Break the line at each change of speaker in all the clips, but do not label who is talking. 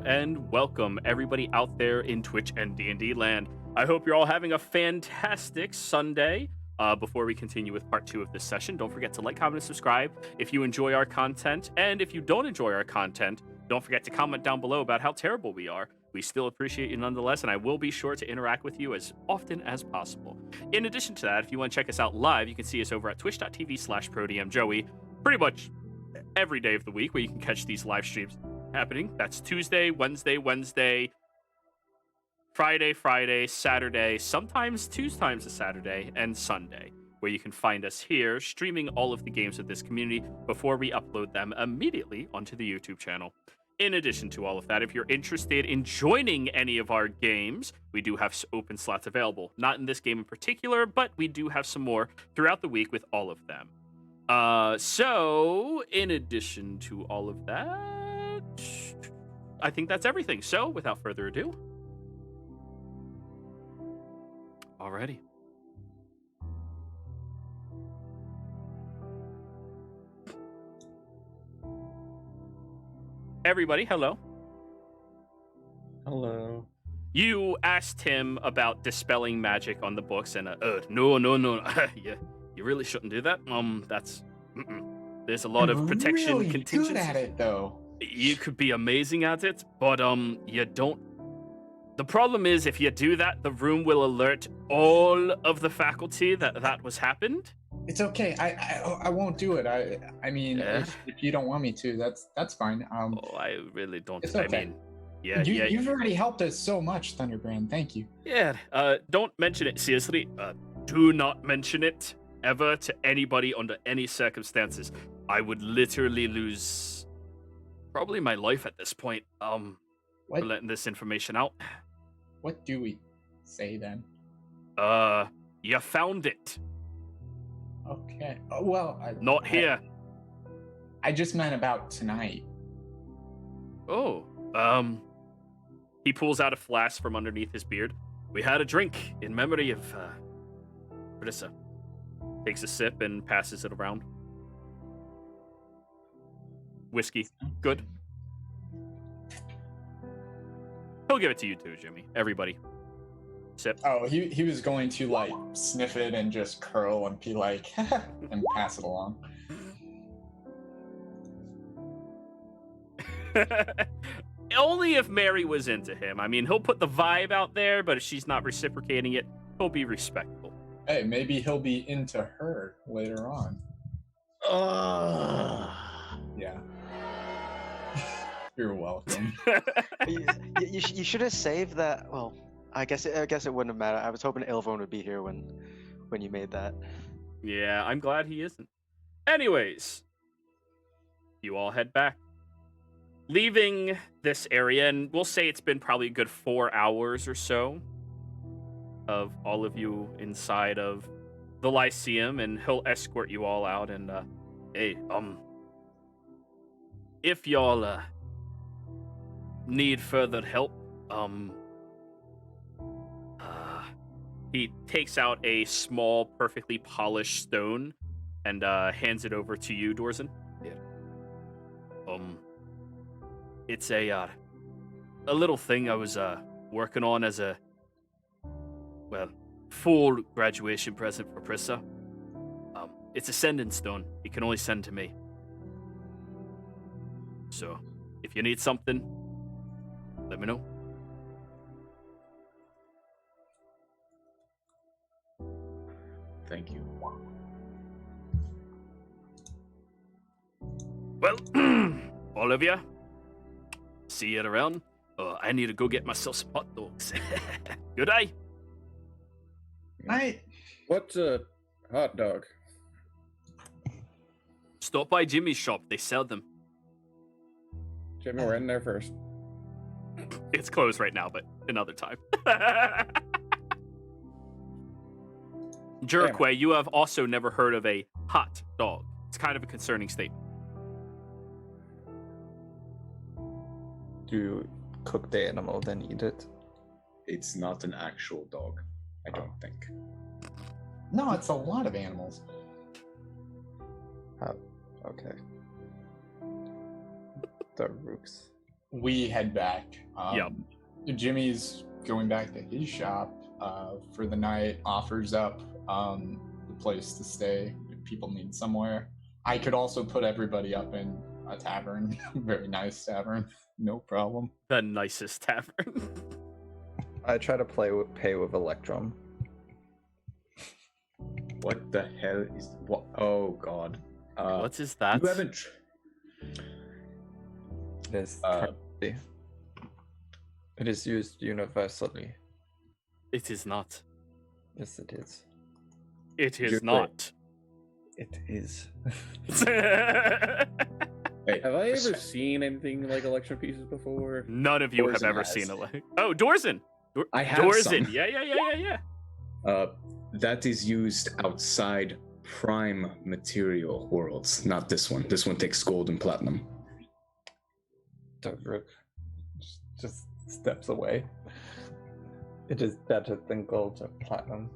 and welcome everybody out there in Twitch and D&D land. I hope you're all having a fantastic Sunday. Before we continue with part 2 of this session, don't forget to like, comment, and subscribe if you enjoy our content. And if you don't enjoy our content, don't forget to comment down below about how terrible we are. We still appreciate you nonetheless, and I will be sure to interact with you as often as possible. In addition to that, if you want to check us out live, you can see us over at twitch.tv/ProDMJoey pretty much every day of the week, where you can catch these live streams happening. That's Tuesday, Wednesday, Friday, Saturday, sometimes 2 times a Saturday, and Sunday, where you can find us here streaming all of the games of this community before we upload them immediately onto the YouTube channel. In addition to all of that, if you're interested in joining any of our games, we do have open slots available. Not in this game in particular, but we do have some more throughout the week with all of them. So, in addition to all of that, I think that's everything. So, without further ado, alrighty. Everybody, hello.
Hello.
You asked him about dispelling magic on the books, and no. Yeah, you really shouldn't do that. That's there's a lot of protection
really
contingencies.
good at it, though.
You could be amazing at it, but you don't. The problem is, if you do that, the room will alert all of the faculty that was happened.
It's okay. I won't do it. I mean,
Yeah.
if you don't want me to, that's fine.
Oh, I really don't.
It's okay.
I mean, yeah.
You've already helped us so much, Thunderbrand. Thank you.
Yeah. Don't mention it seriously. Do not mention it ever to anybody under any circumstances. I would literally lose probably my life at this point. For letting this information out.
What do we say then?
You found it.
Okay. Oh, well,
Not here.
I just meant about tonight.
Oh, he pulls out a flask from underneath his beard. We had a drink in memory of, Carissa. Takes a sip and passes it around. Whiskey. Good. He'll give it to you too, Jimmy. Everybody. Sip.
Oh, he was going to, like, sniff it and just curl and be like, and pass it along.
Only if Mary was into him. I mean, he'll put the vibe out there, but if she's not reciprocating it, he'll be respectful.
Hey, maybe he'll be into her later on. Yeah. You're welcome.
you should have saved that. Well, I guess it wouldn't have mattered. I was hoping Ilvon would be here when you made that.
Yeah, I'm glad he isn't. Anyways, you all head back. Leaving this area, and we'll say it's been probably a good 4 hours or so of all of you inside of the Lyceum, and he'll escort you all out. And hey, if y'all need further help, he takes out a small, perfectly polished stone and hands it over to you, Dorzen. Yeah. It's a little thing I was working on as a, well, full graduation present for Prissa. It's a sending stone. It can only send to me. So, if you need something, let me know.
Thank you.
Well, all of you, see you around. I need to go get myself some hot dogs. Good day.
What's a hot dog?
Stop by Jimmy's shop. They sell them.
Jimmy, we're in there first.
It's closed right now, but another time. Jeriquay, you have also never heard of a hot dog. It's kind of a concerning statement.
Do you cook the animal, then eat it?
It's not an actual dog, I don't think.
No, it's a lot of animals.
Okay. The rooks.
we head back.
Yep.
Jimmy's going back to his shop for the night, offers up the place to stay if people need somewhere. I could also put everybody up in a tavern, very nice tavern, no problem.
The nicest tavern.
I try to pay with Electrum.
What the hell is what? Oh god.
What is that?
You haven't.
It is currency. It is used universally.
It is not.
Yes, it is.
It is
You're
not.
It is.
Hey,
Have I ever seen anything like Electrum pieces before?
None of you have
Dorzen
ever
has.
seen a Oh, Dorzen.
I have
Dorzen.
some.
Yeah.
That is used outside prime material worlds, not this one. This one takes gold and platinum.
Dogruk just steps away. It is better than gold or platinum.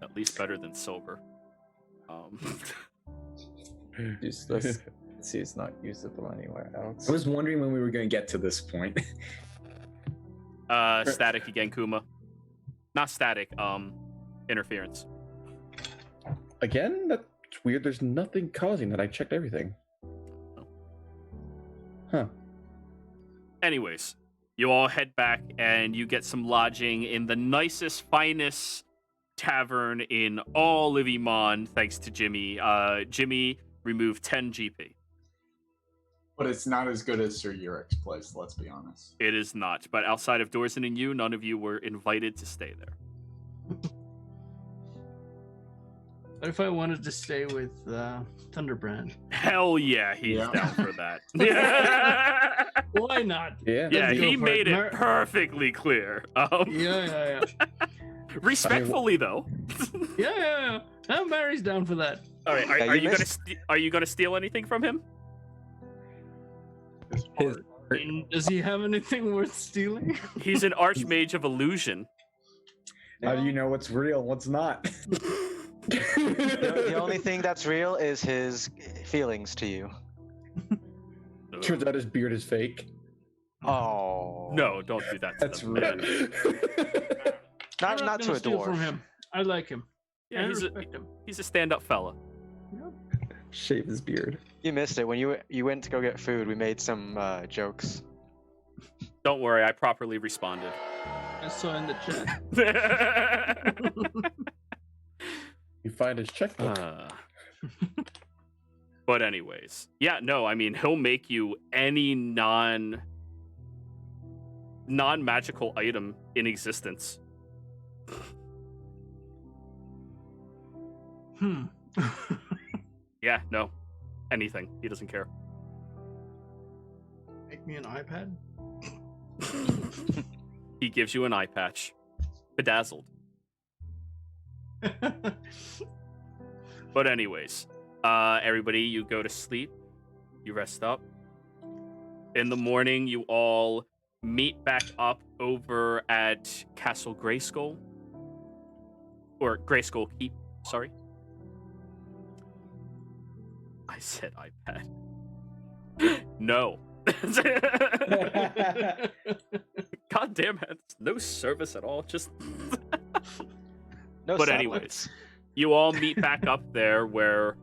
At least better than silver.
Useless. See, it's not usable anywhere else.
I was wondering when we were going to get to this point.
Static again, Kuma. Not static. Interference.
Again? That's weird. There's nothing causing that. I checked everything. Huh.
Anyways, you all head back and you get some lodging in the nicest, finest tavern in all of Iman, thanks to Jimmy. Jimmy removed 10 GP.
But it's not as good as Sir Yurek's place, let's be honest.
It is not, but outside of Dorzen and you, none of you were invited to stay there.
What if I wanted to stay with Thunderbrand?
Hell yeah, he's
Yeah.
down for that. Yeah,
Why not?
Yeah.
yeah,
Let's go
he
for
made it
Mer-
perfectly clear.
Yeah.
Respectfully, though.
Yeah. Barry's down for that.
All right,
Yeah,
are
you
you gonna
missed-
are you gonna steal anything from him?
His
Does he have anything worth stealing?
He's an archmage of illusion.
How do you know what's real, what's not?
The only thing that's real is his feelings to you.
Turns out his beard is fake.
Oh.
No, don't do that. To
That's
them, man.
rude.
I'm
Not to
gonna
a
steal from
dwarf.
him. I like him.
Yeah,
I
he's
respect him.
a stand-up fella.
shave his beard.
You missed it when you went to go get food. We made some jokes.
Don't worry, I properly responded.
I saw in the chat.
You find his checkbook.
But anyways, yeah, no, I mean, he'll make you any non-magical item in existence. Yeah, no, anything. He doesn't care.
Make me an iPad?
He gives you an eye patch. Bedazzled. But anyways, everybody, you go to sleep. You rest up. In the morning, you all meet back up over at Castle Greyskull. Or Greyskull Keep, sorry. I said iPad. No. God damn it. No service at all. Just
No
But
satellites.
anyways, you all meet back up there where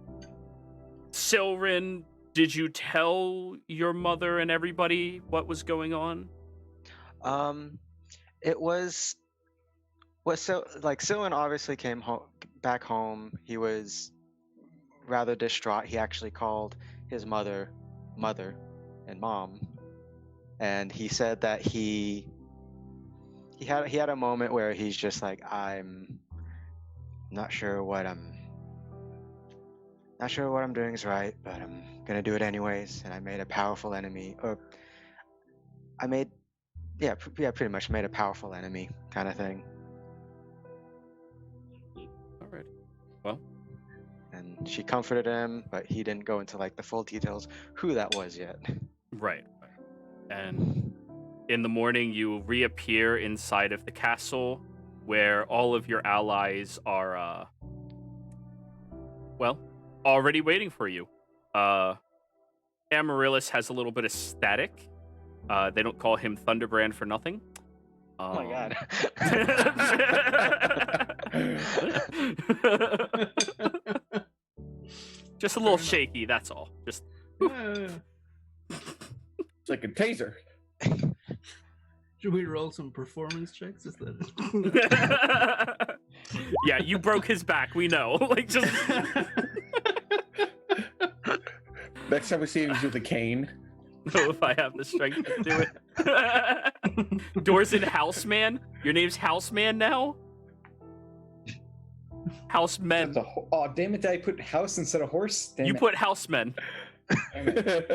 Silrin, did you tell your mother and everybody what was going on?
It was so like Silwan obviously came back home. He was rather distraught. He actually called his mother, and mom, and he said that he had a moment where he's just like, I'm not sure what I'm doing is right, but I'm gonna do it anyways. And I made a powerful enemy, or I made, pretty much made a powerful enemy kind of thing.
All right. Well,
And she comforted him, but he didn't go into like the full details who that was yet.
right. And in the morning, you reappear inside of the castle where all of your allies are, already waiting for you. Amaryllis has a little bit of static. They don't call him Thunderbrand for nothing.
Oh my god.
Just a little shaky, that's all. Just
Yeah.
It's like a taser.
Should we roll some performance checks? Is that
yeah, you broke his back. We know. Like just
Next time we see him, he's with a cane.
know if I have the strength to do it. Dorsin Houseman. Your name's Houseman now. Housemen.
Oh, damn it! Did I put house instead of horse? Damn
You
it.
put housemen.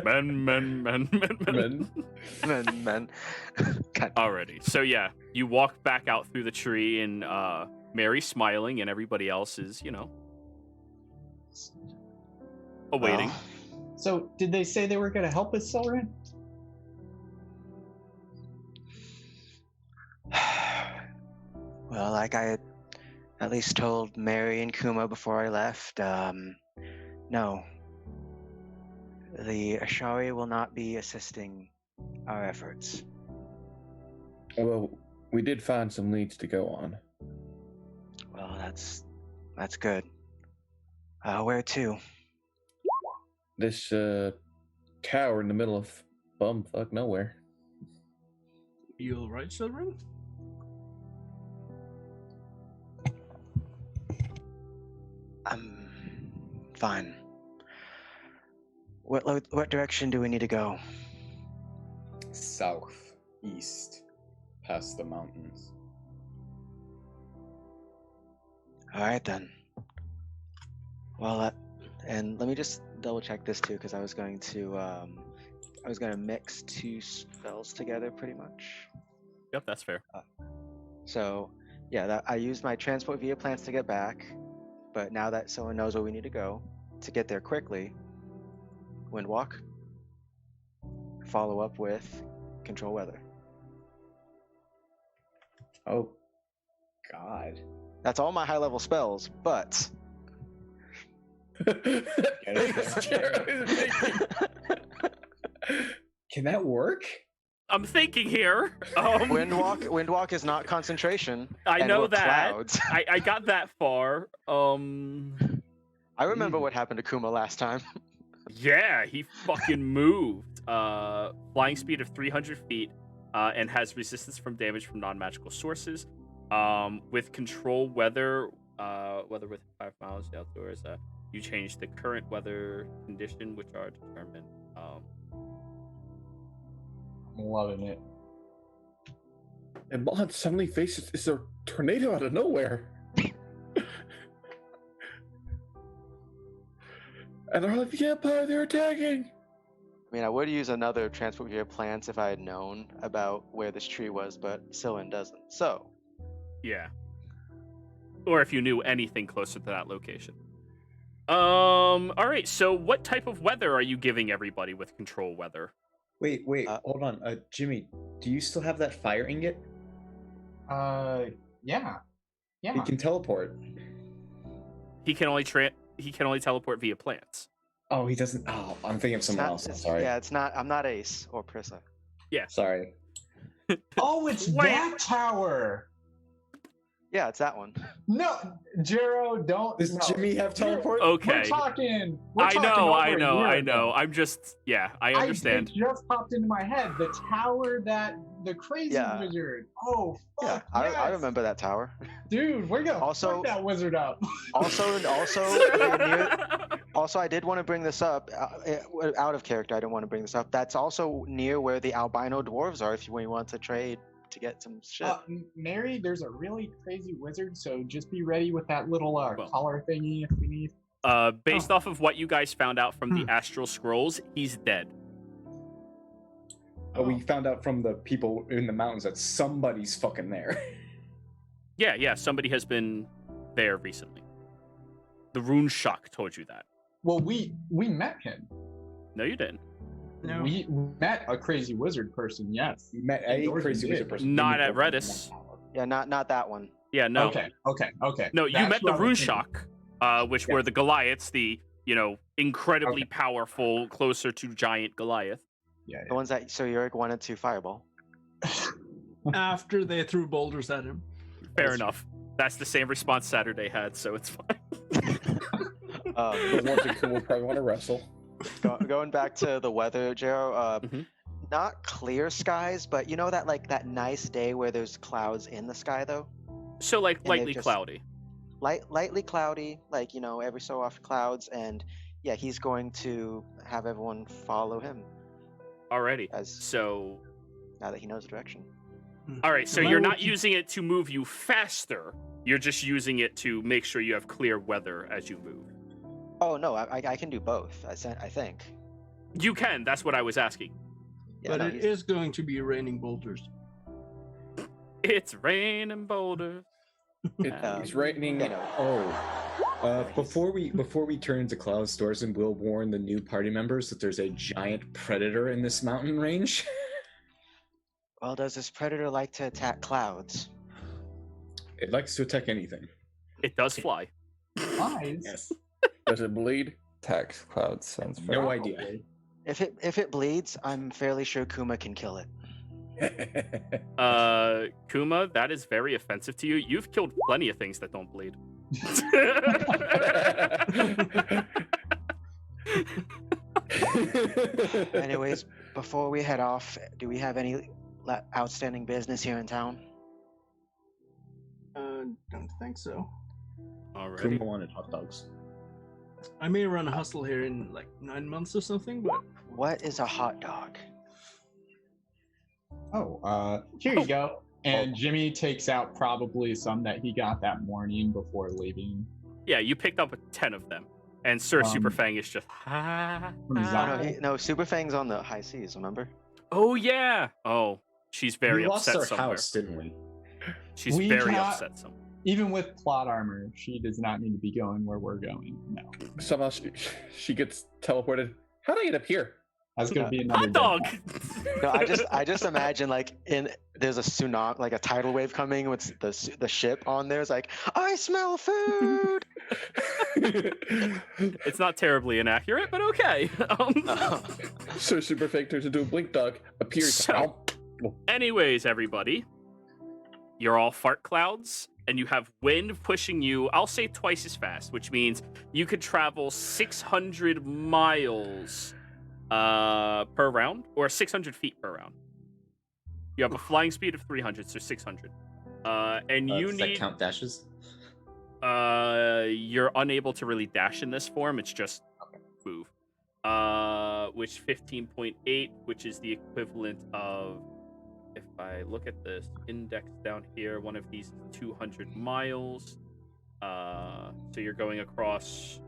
Men.
Men. God.
Alrighty. So yeah, you walk back out through the tree, and Mary's smiling, and everybody else is, awaiting.
Well,
So, did they say they were going to help us, Selren?
well, like I had at least told Mary and Kuma before I left, no. The Ashari will not be assisting our efforts.
Well, we did find some leads to go on.
Well, that's good. Where to?
This tower in the middle of bumfuck nowhere.
you all right, Selren?
I'm fine. What direction do we need to go?
South, east, past the mountains.
All right then. Well, and let me just double check this too, because I was going to mix two spells together, pretty much.
Yep, that's fair.
So, yeah, I used my transport via plants to get back, but now that someone knows where we need to go, to get there quickly, Windwalk. Follow up with Control Weather.
Oh, God.
That's all my high-level spells, but
Can that work?
I'm thinking here.
Windwalk is not concentration.
I
and
know
we're
that.
Clouds.
I got that far.
I remember what happened to Kuma last time.
Yeah, he fucking moved. Flying speed of 300 feet, and has resistance from damage from non-magical sources. With control weather within 5 miles outdoors, you change the current weather condition, which are determined.
I'm loving it.
And Mon suddenly faces a tornado out of nowhere. And they're like, the Empire, they're attacking!
I mean, I would use another transport via plants if I had known about where this tree was, but Sylvan doesn't. So,
Yeah. Or if you knew anything closer to that location. All right. So, what type of weather are you giving everybody with control weather?
Wait, hold on. Jimmy, do you still have that fire ingot?
Yeah.
You can teleport.
He can only teleport via plants.
Oh, he doesn't. Oh, I'm thinking of someone else. I'm sorry.
Yeah, it's not. I'm not Ace or Prissa.
Sorry.
Oh, it's that tower.
Yeah, it's that one.
No, Jero, don't.
Does
no.
Jimmy have teleport?
Okay.
We're talking
I know.
over a year ago.
I'm just. Yeah, I understand.
It just popped into my head. The tower that the crazy wizard. Oh,
Yeah,
fuck,
I
yes.
remember that tower.
Dude, we're gonna
Also-
fuck that wizard up.
Also, I did want to bring this up. Out of character, I didn't want to bring this up. That's also near where the albino dwarves are. If you want to trade to get some shit.
Mary, there's a really crazy wizard, so just be ready with that little collar thingy if we need.
Based off of what you guys found out from the astral scrolls, he's dead.
Oh, we found out from the people in the mountains that somebody's fucking there.
Yeah, somebody has been there recently. The rune shock told you that.
Well, we met him.
No, you didn't.
No.
We met a crazy wizard person. Yes.
We met a
Dorothy
crazy
did.
wizard person.
Not at Redis.
Yeah, not that one.
Yeah, no.
Okay.
No, you
That's
met the
what I
rune
was thinking.
shock, which were the Goliaths, the incredibly powerful, closer to giant Goliath.
Yeah.
The ones that so Yorick wanted to fireball.
After they threw boulders at him.
Fair enough. That's the same response Saturday had, so it's fine.
The ones that will probably want to wrestle.
Going back to the weather, Jero.
Mhm.
Not clear skies, but you know that nice day where there's clouds in the sky though.
So like
And
lightly
they've just-
cloudy.
Lightly cloudy, like every so often clouds, and yeah, he's going to have everyone follow him
Alrighty.
as
So,
now that he knows the direction.
all right. So
Am I
you're not
looking-
using it to move you faster. You're just using it to make sure you have clear weather as you move.
Oh no, I can do both. I think.
You can. That's what I was asking.
Yeah,
But
no,
it is going to be raining boulders.
It's raining boulders.
It's raining.
you know.
Oh, before we turn into cloud stores, and we'll warn the new party members that there's a giant predator in this mountain range.
Well, does this predator like to attack clouds?
It likes to attack anything.
It does fly.
Eyes.
Yes.
Does it bleed?
Tax cloud sounds fair.
No idea.
If it bleeds, I'm fairly sure Kuma can kill it.
Kuma, that is very offensive to you. You've killed plenty of things that don't bleed.
Anyways, before we head off, do we have any outstanding business here in town?
Don't think so.
Alrighty.
Kuma wanted hot dogs.
I may run a hustle here in like 9 months or something, but
What is a hot dog?
Here you go. And Jimmy takes out probably some that he got that morning before leaving.
Yeah, you picked up 10 of them. And Sir
Um,
Superfang is just
from
Oh, no,
Zion.
no, Super Fang's on the high seas. Remember?
Oh yeah. Oh, she's very
we lost
upset
our
somewhere.
house, didn't we?
She's
We
very
cannot-
upset somewhere.
Even with plot armor, she does not need to be going where we're going. No.
Somehow she gets teleported. How did I get up here?
That's gonna be another
Hot dog.
No, I just imagine like there's a tsunami, like a tidal wave coming with the ship on there. It's like, I smell food.
It's not terribly inaccurate, but okay.
So super fake turns into a blink dog. Appears.
So- Anyways, everybody, you're all fart clouds, and you have wind pushing you, I'll say twice as fast, which means you could travel 600 miles per round, or 600 feet per round. You have a flying speed of 300, so 600. And you
Does that
need...
count dashes?
You're unable to really dash in this form, it's just move. Which 15.8, which is the equivalent of, if I look at this index down here, one of these is 200 miles. So you're going across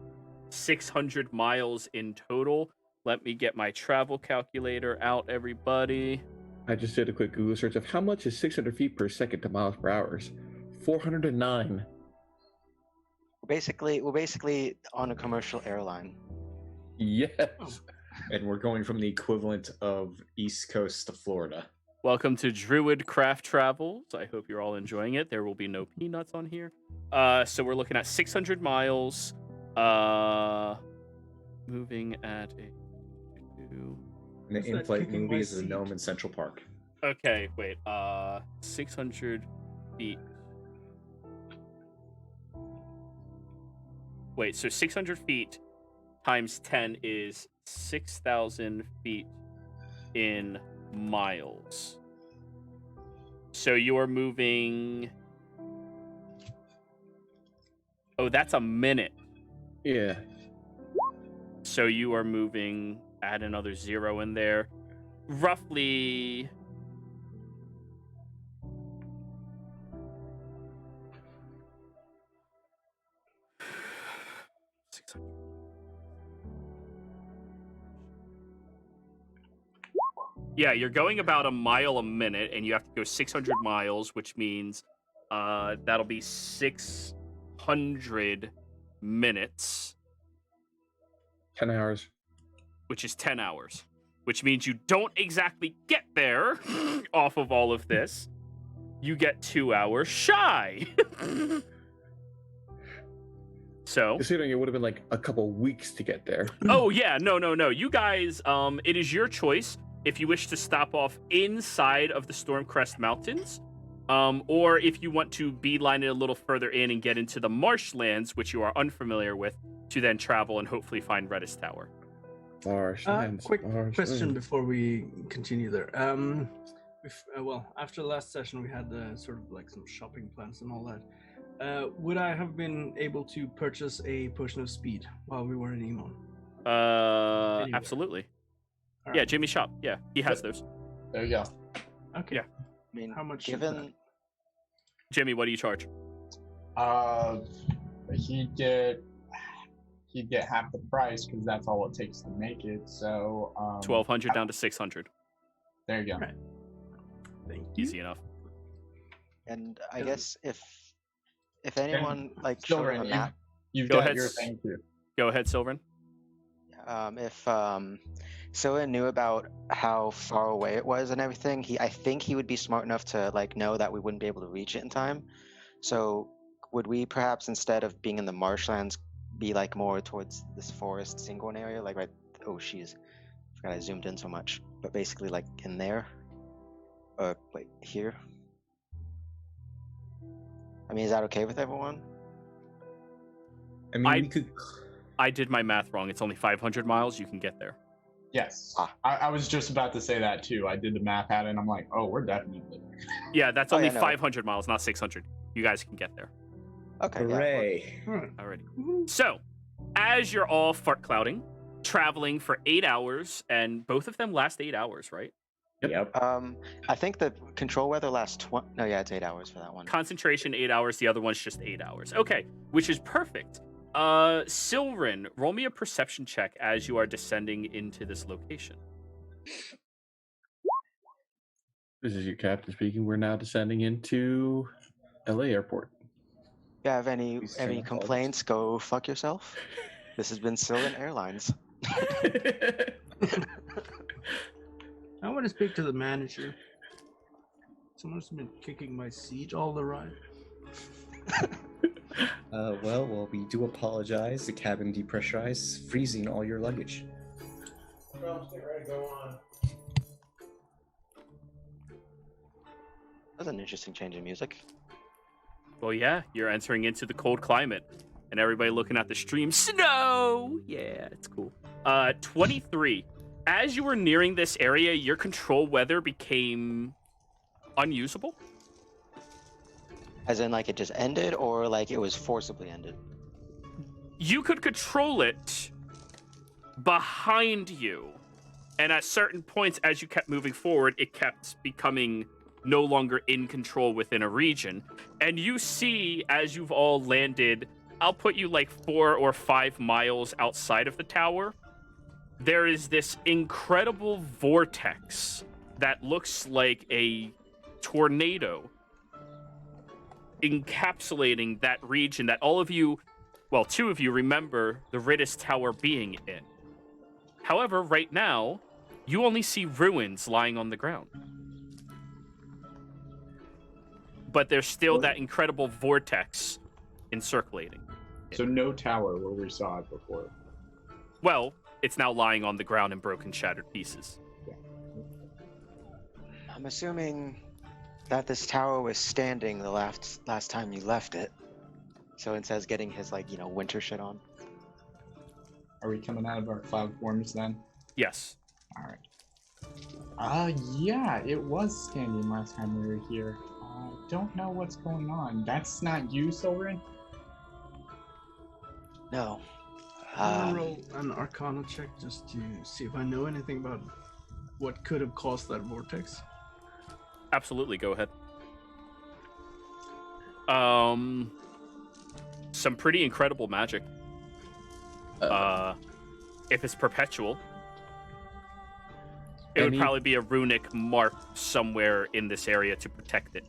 600 miles in total. Let me get my travel calculator out, everybody.
I just did a quick Google search of how much is 600 feet per second to miles per hour. 409.
We're basically on a commercial airline.
Yes.
And we're going from the equivalent of East Coast to Florida.
Welcome to Druid Craft Travels. I hope you're all enjoying it. There will be no peanuts on here. So we're looking at 600 miles. Moving at a...
And the
What's that
in-flight
kicking
movie
my
is The
seat?
Gnome in Central Park.
Okay, wait. 600 feet. Wait, so 600 feet times 10 is 6,000 feet in miles. So you are moving... Oh, that's a minute.
Yeah.
So you are moving... Add another 0 in there. Roughly... Yeah, you're going about a mile a minute, and you have to go 600 miles, which means that'll be 600 minutes,
10 hours.
which is 10 hours, which means you don't exactly get there off of all of this. You get 2 hours shy. So,
Considering it would have been like a couple weeks to get there.
oh yeah, no. You guys, it is your choice if you wish to stop off inside of the Stormcrest Mountains, or if you want to beeline it a little further in and get into the marshlands, which you are unfamiliar with, to then travel and hopefully find Redis Tower.
Marshlands.
Quick
marshlands.
question before we continue there. Well, after the last session, we had sort of like some shopping plans and all that. Would I have been able to purchase a potion of speed while we were in Emon? Anywhere.
Absolutely.
All
Yeah,
right.
Jimmy's shop. Yeah, he has those.
There you go.
Okay.
Yeah.
I mean,
How much is
given
Jimmy, what do you charge?
He'd get half the price because that's all it takes to make it. So
1,200 down to 600.
there you go.
Right. Thank you.
Easy enough.
and I guess if anyone like showed
Silver,
him a map,
you've
Go
got
ahead,
your thing too.
Go ahead, Silverin.
if Scylla knew about how far away it was and everything, I think he would be smart enough to like know that we wouldn't be able to reach it in time. So would we perhaps, instead of being in the marshlands, be like more towards this forest Singorn area, like right? Oh, she's. Forgot I zoomed in so much, but basically like in there, or wait, here. I mean, is that okay with everyone?
I mean, we could.
I did my math wrong. It's only 500 miles. You can get there.
Yes.
Ah.
I was just about to say that too. I did the math at it and I'm like, oh, we're definitely there.
Yeah, that's
Oh,
only
yeah, no.
500 miles, not 600. You guys can get there.
Okay. Yeah, well,
Hooray!
All right.
Alrighty. So, as you're all fart clouding, traveling for 8 hours, and both of them last 8 hours, right?
Yep.
I think the control weather lasts no, yeah, it's 8 hours for that one.
Concentration 8 hours. The other one's just 8 hours. Okay, which is perfect. Silverin, roll me a perception check as you are descending into this location.
This is your captain speaking. We're now descending into LA Airport.
If you have any
Please turn off
complaints, go fuck yourself. This has been Sylvan Airlines.
I want to speak to the manager. Someone's been kicking my seat all the ride.
Well, we do apologize. The cabin depressurized, freezing all your luggage.
That's an interesting change in music.
Well, yeah, you're entering into the cold climate, and everybody looking at the stream. Snow! Yeah, it's cool. 23. As you were nearing this area, your control weather became unusable.
As in, like, it just ended, or like it was forcibly ended?
You could control it behind you, and at certain points, as you kept moving forward, it kept becoming no longer in control within a region. And you see, as you've all landed, I'll put you like 4 or 5 miles outside of the tower, there is this incredible vortex that looks like a tornado encapsulating that region that all of you, well, 2 of you remember the Redis Tower being in. However, right now, you only see ruins lying on the ground. But there's still that incredible vortex encirculating.
So no tower where we saw it before.
Well, it's now lying on the ground in broken, shattered pieces.
I'm assuming that this tower was standing the last time you left it. So it says getting his, like, you know, winter shit on.
Are we coming out of our cloud forms then?
Yes.
All right. Yeah, it was standing last time we were here. Don't know what's going on. That's not you, Silverin?
No.
I'm gonna roll an Arcana check just to see if I know anything about what could have caused that vortex.
Absolutely, go ahead. Some pretty incredible magic. If it's perpetual, it would probably be a runic mark somewhere in this area to protect it.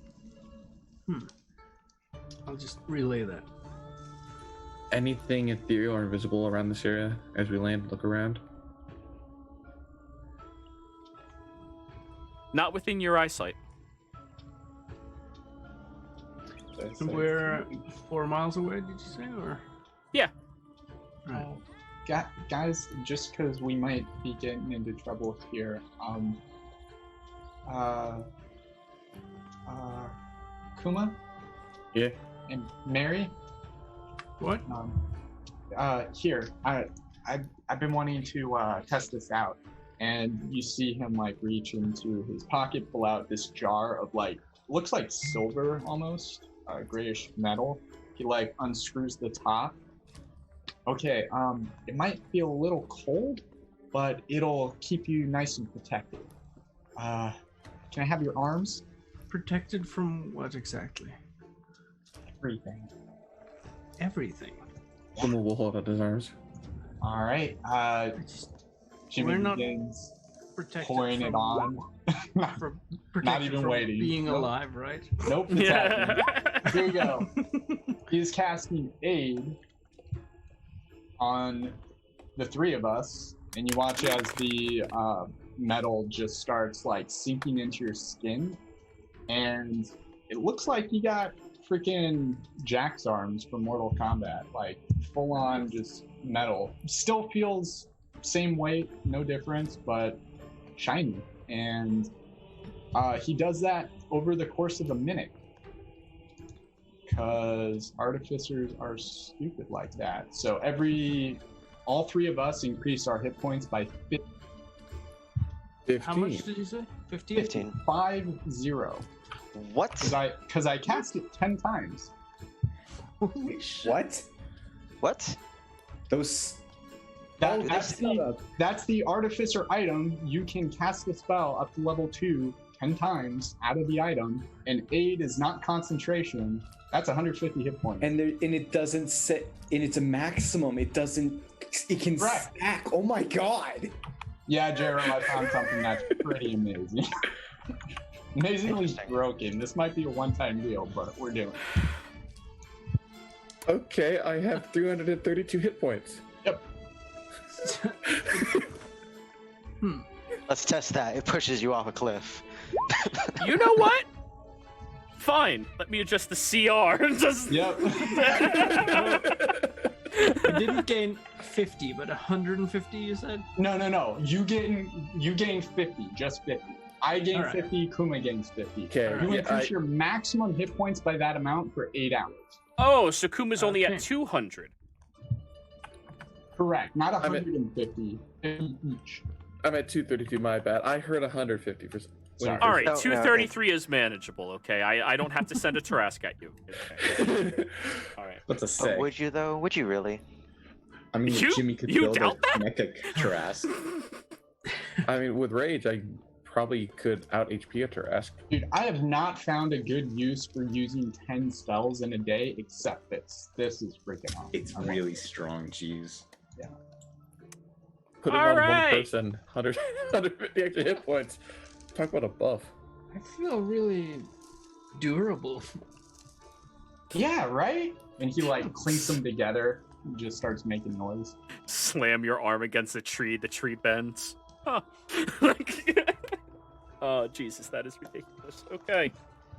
I'll just relay that.
Anything ethereal or invisible around this area as we land and look around?
Not within your eyesight.
We're 4 miles away, did you say? Or Right.
Guys, just because we might be getting into trouble here, Kuma
Yeah.
and Mary,
What?
here, I've been wanting to test this out, and you see him like reach into his pocket, pull out this jar of like looks like silver almost, grayish metal. He like unscrews the top. Okay, it might feel a little cold, but it'll keep you nice and protected. Can I have your arms?
Protected from what exactly?
Everything.
Everything.
Someone will hold out his arms.
All right. Jimmy
We're not
begins
Protected
pouring it
from
on.
what? Protected
even
from
waiting.
Being
Nope.
alive, right?
Nope. It's happening.
Yeah.
Here you go. He's casting aid on the three of us, and you watch as the metal just starts like sinking into your skin, and it looks like you got freaking Jack's arms from Mortal Kombat, like full on just metal. Still feels same weight, no difference, but shiny. And he does that over the course of a minute, because artificers are stupid like that. So all three of us increase our hit points by
15.
How much did you say? 15?
15.
5-0.
What?
Because I cast it 10 times.
Holy shit.
What?
What?
Those.
That's the artificer item. You can cast the spell up to level 2 10 times out of the item, and aid is not concentration. That's 150 hit points.
And it doesn't set. And it's a maximum. It doesn't. It can
Correct.
stack. Oh my god.
Yeah, Jerome, I found something that's pretty amazing. Amazingly
Interesting.
broken. This might be a one-time deal, but we're doing it.
Okay, I have 332 hit points.
Yep.
Let's test that. It pushes you off a cliff.
You know what? Fine. Let me adjust the CR. Just...
Yep.
You didn't gain 50, but 150, you said?
No. You gain 50, just 50. I gain
Alright.
50, Kuma gains 50.
Okay,
You
yeah,
increase your maximum hit points by that amount for 8 hours.
Oh, so Kuma's only
Okay.
at 200.
Correct. Not
I'm at-
150 each.
I'm at 232, my bad. I heard 150 for
Sorry.
All right,
No, no,
233 is manageable, okay? I don't have to send a Tarask at you. Okay. All right.
What's a
But
six?
would you though? Would you really?
I mean,
You-
Jimmy could
you
build
doubt
a mecha Tarask.
I mean, with Rage, I probably could out HP a Tarask.
Dude, I have not found a good use for using 10 spells in a day except this. This is freaking awesome.
It's
I love
really
it.
strong, jeez.
Put it
All
on
right.
one person, 150 extra hit points. Talk about a buff.
I feel really durable.
Yeah, right? And he like clinks them together and just starts making noise.
Slam your arm against the tree bends. Huh. Oh, Jesus, that is ridiculous. Okay.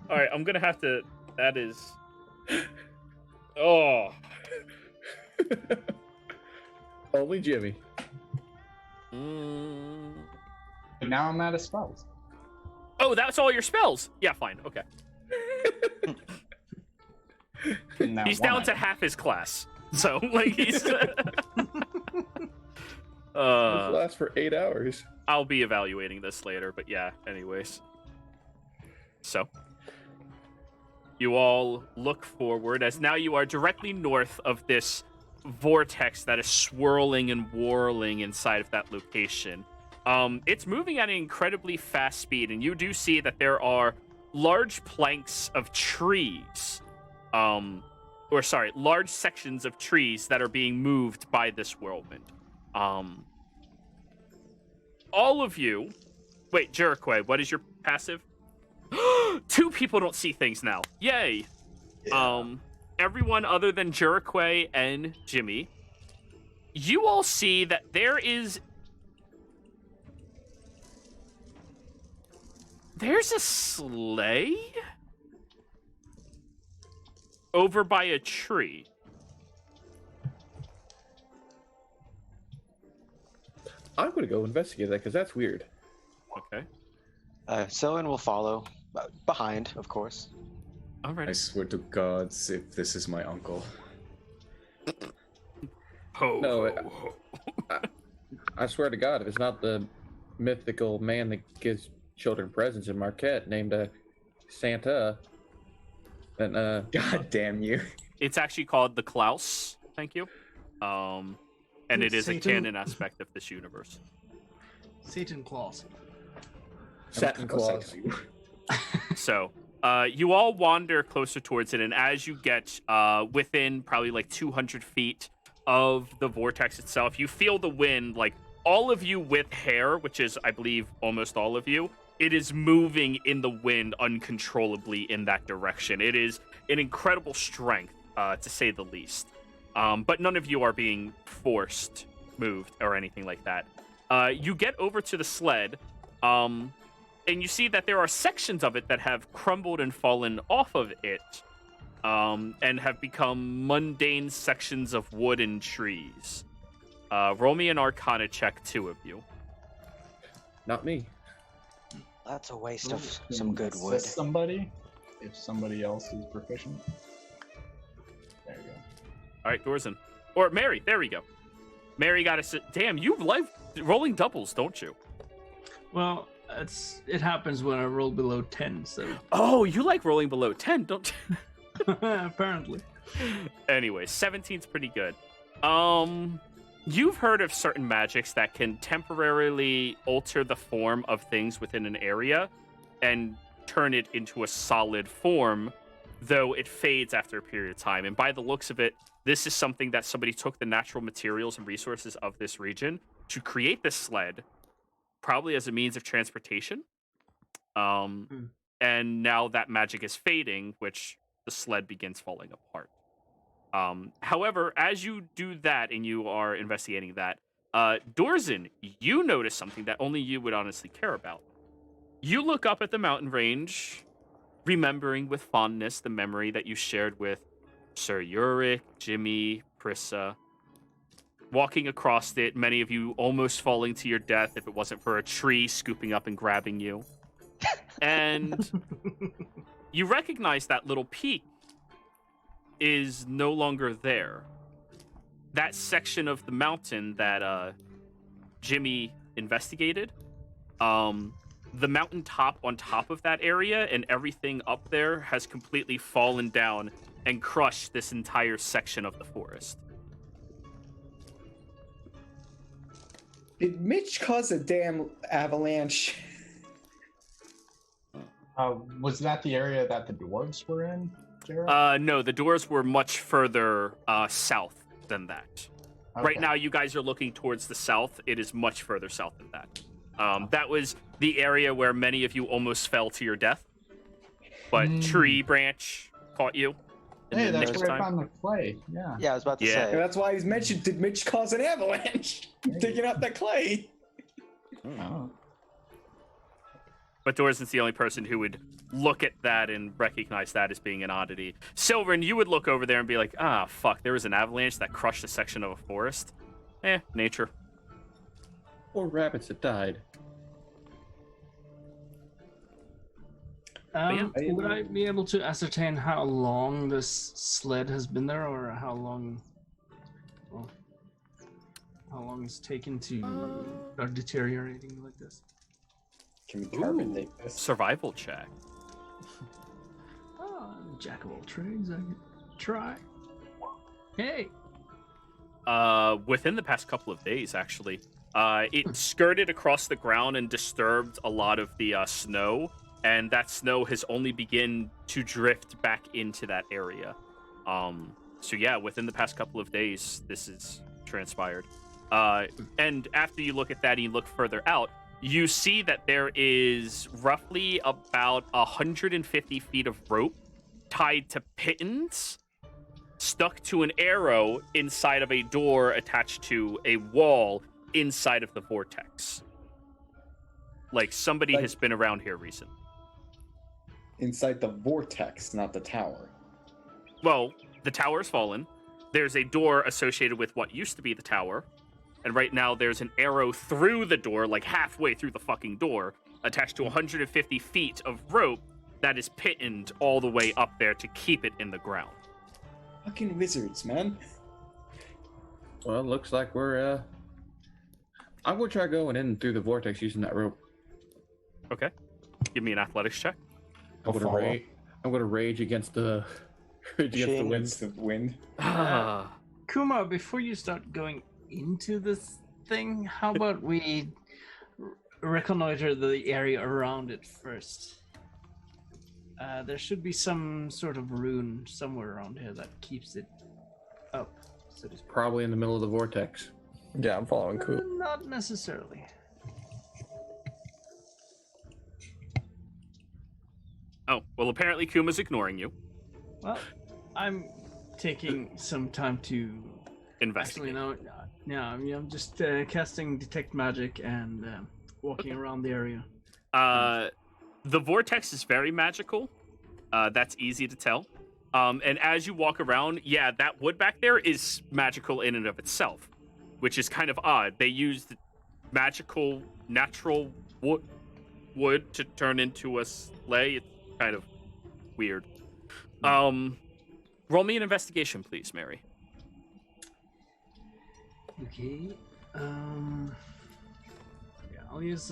All right, I'm going to have to... That is... Oh.
Only Jimmy.
But now I'm out of spells.
Oh, that's all your spells. Yeah, fine. Okay.
In that
He's
one
down to
item.
half his class. So, like, he's...
This lasts for 8 hours.
I'll be evaluating this later, but yeah, anyways. So, you all look forward as now you are directly north of this vortex that is swirling and whirling inside of that location. It's moving at an incredibly fast speed, and you do see that there are large planks of trees, large sections of trees that are being moved by this whirlwind. All of you... Wait, Jericho, what is your passive? 2 people don't see things now. Yay! Everyone other than Jericho and Jimmy, you all see that there's a sleigh over by a tree.
I'm gonna go investigate that because that's weird.
Okay.
Soen will follow behind, of course.
I
Alright.
swear to God, if this is my uncle.
Ho,
No,
ho, ho.
I swear to God, if it's not the mythical man that gives children presents in Marquette named Santa, then
God damn you.
It's actually called the Klaus. Thank you. And it is a
Satan.
canon aspect of this universe.
Satan Claus.
Satin Claus.
So, you all wander closer towards it, and as you get within probably like 200 feet of the vortex itself, you feel the wind, like all of you with hair, which is, I believe, almost all of you, it is moving in the wind uncontrollably in that direction. It is an incredible strength, to say the least. But none of you are being forced, moved, or anything like that. You get over to the sled, and you see that there are sections of it that have crumbled and fallen off of it, and have become mundane sections of wood and trees. Roll me an Arcana check, 2 of you.
Not me.
That's a waste of
Can
some good
assist
wood.
Somebody, if somebody else is proficient. There you go.
All right, Dorzen. Or Mary, there we go. Mary got a... Damn, you like rolling doubles, don't you?
Well, it happens when I roll below 10, so
Oh, you like rolling below 10, don't you?
apparently.
Anyway, 17's pretty good. You've heard of certain magics that can temporarily alter the form of things within an area and turn it into a solid form, though it fades after a period of time. And by the looks of it, this is something that somebody took the natural materials and resources of this region to create this sled, probably as a means of transportation. And now that magic is fading, which the sled begins falling apart. However, as you do that and you are investigating that, Dorzen, you notice something that only you would honestly care about. You look up at the mountain range, remembering with fondness the memory that you shared with Sir Uric, Jimmy, Prissa. Walking across it, many of you almost falling to your death if it wasn't for a tree scooping up and grabbing you. And you recognize that little peak is no longer there. That section of the mountain that Jimmy investigated, the mountain top on top of that area and everything up there has completely fallen down and crushed this entire section of the forest.
Did Mitch cause a damn avalanche?
Was that the area that the dwarves were in, Jared?
No, the doors were much further south than that. Right
Okay.
now, you guys are looking towards the south. It is much further south than that. That was the area where many of you almost fell to your death. But tree branch caught you. in
Hey,
the
that's
nick of
where I
time.
found the clay. Yeah.
Yeah, I was about to
Yeah.
say.
And that's why he's mentioned, did Mitch cause an avalanche? Digging out that clay.
Oh.
But Dorzen's the only person who would look at that and recognize that as being an oddity. Silverin, you would look over there and be like, ah, fuck, there was an avalanche that crushed a section of a forest. Nature.
Or rabbits that died.
Would I be able to ascertain how long this sled has been there, or how long it's taken to start deteriorating like this?
Can we carbonate this?
Survival check.
Jack of all trades, I can try. Hey.
Within the past couple of days, actually. It skirted across the ground and disturbed a lot of the snow, and that snow has only begun to drift back into that area. So yeah, within the past couple of days, this has transpired. And after you look at that and you look further out, you see that there is roughly about 150 feet of rope tied to pittons, stuck to an arrow inside of a door attached to a wall inside of the vortex. Like somebody has been around here recently.
Inside the vortex, not the tower.
Well, the tower's fallen. There's a door associated with what used to be the tower, and right now there's an arrow through the door, like halfway through the fucking door, attached to 150 feet of rope that is pittened all the way up there to keep it in the ground.
Fucking wizards, man.
Well, looks like we're, I'm gonna try going in through the vortex using that rope.
Okay. Give me an athletics check.
I'm gonna rage against the against the wind.
Against the wind.
Kuma, before you start going into this thing, how about we reconnoiter the area around it first? There should be some sort of rune somewhere around here that keeps it up. So to speak.
Probably in the middle of the vortex.
Yeah, I'm following Coop.
Not necessarily.
Oh, well, apparently Kuma's ignoring you.
Well, I'm taking some time to
Investigate.
actually no, I'm just casting detect magic and walking around the area.
The vortex is very magical. That's easy to tell. And as you walk around, yeah, that wood back there is magical in and of itself, which is kind of odd. They used magical, natural wood to turn into a sleigh. It's kind of weird. Roll me an investigation, please, Mary.
Okay. Yeah, I'll use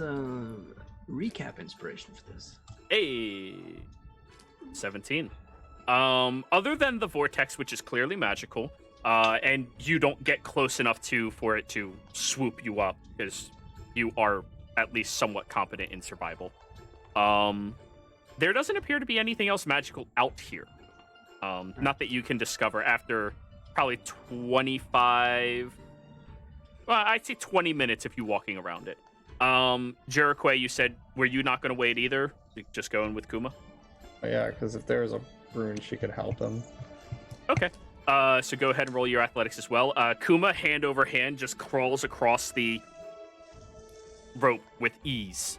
recap inspiration for this.
Hey, 17. Other than the vortex, which is clearly magical, and you don't get close enough for it to swoop you up, because you are at least somewhat competent in survival. There doesn't appear to be anything else magical out here. Not that you can discover after probably 25... Well, I'd say 20 minutes if you're walking around it. Jericho, you said, were you not going to wait either? Just going with Kuma?
Yeah, because if there's a rune, she could help him.
Okay. So go ahead and roll your athletics as well. Kuma, hand over hand, just crawls across the rope with ease.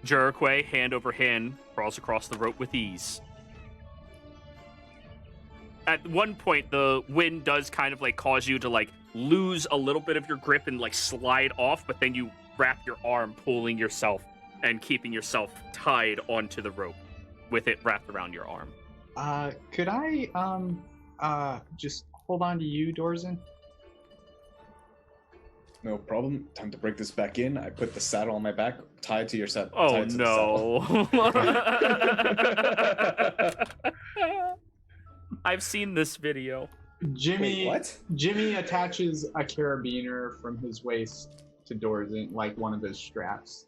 Jericho, hand over hand, crawls across the rope with ease. At one point, the wind does kind of like cause you to like lose a little bit of your grip and like slide off, but then you wrap your arm, pulling yourself and keeping yourself tied onto the rope with it wrapped around your arm.
Could I just hold on to you, Dorzen?
No problem. Time to break this back in. I put the saddle on my back, tied to your saddle.
Oh no. I've seen this video.
Jimmy,
Wait, what?
Jimmy attaches a carabiner from his waist to Dorzen, like one of his straps,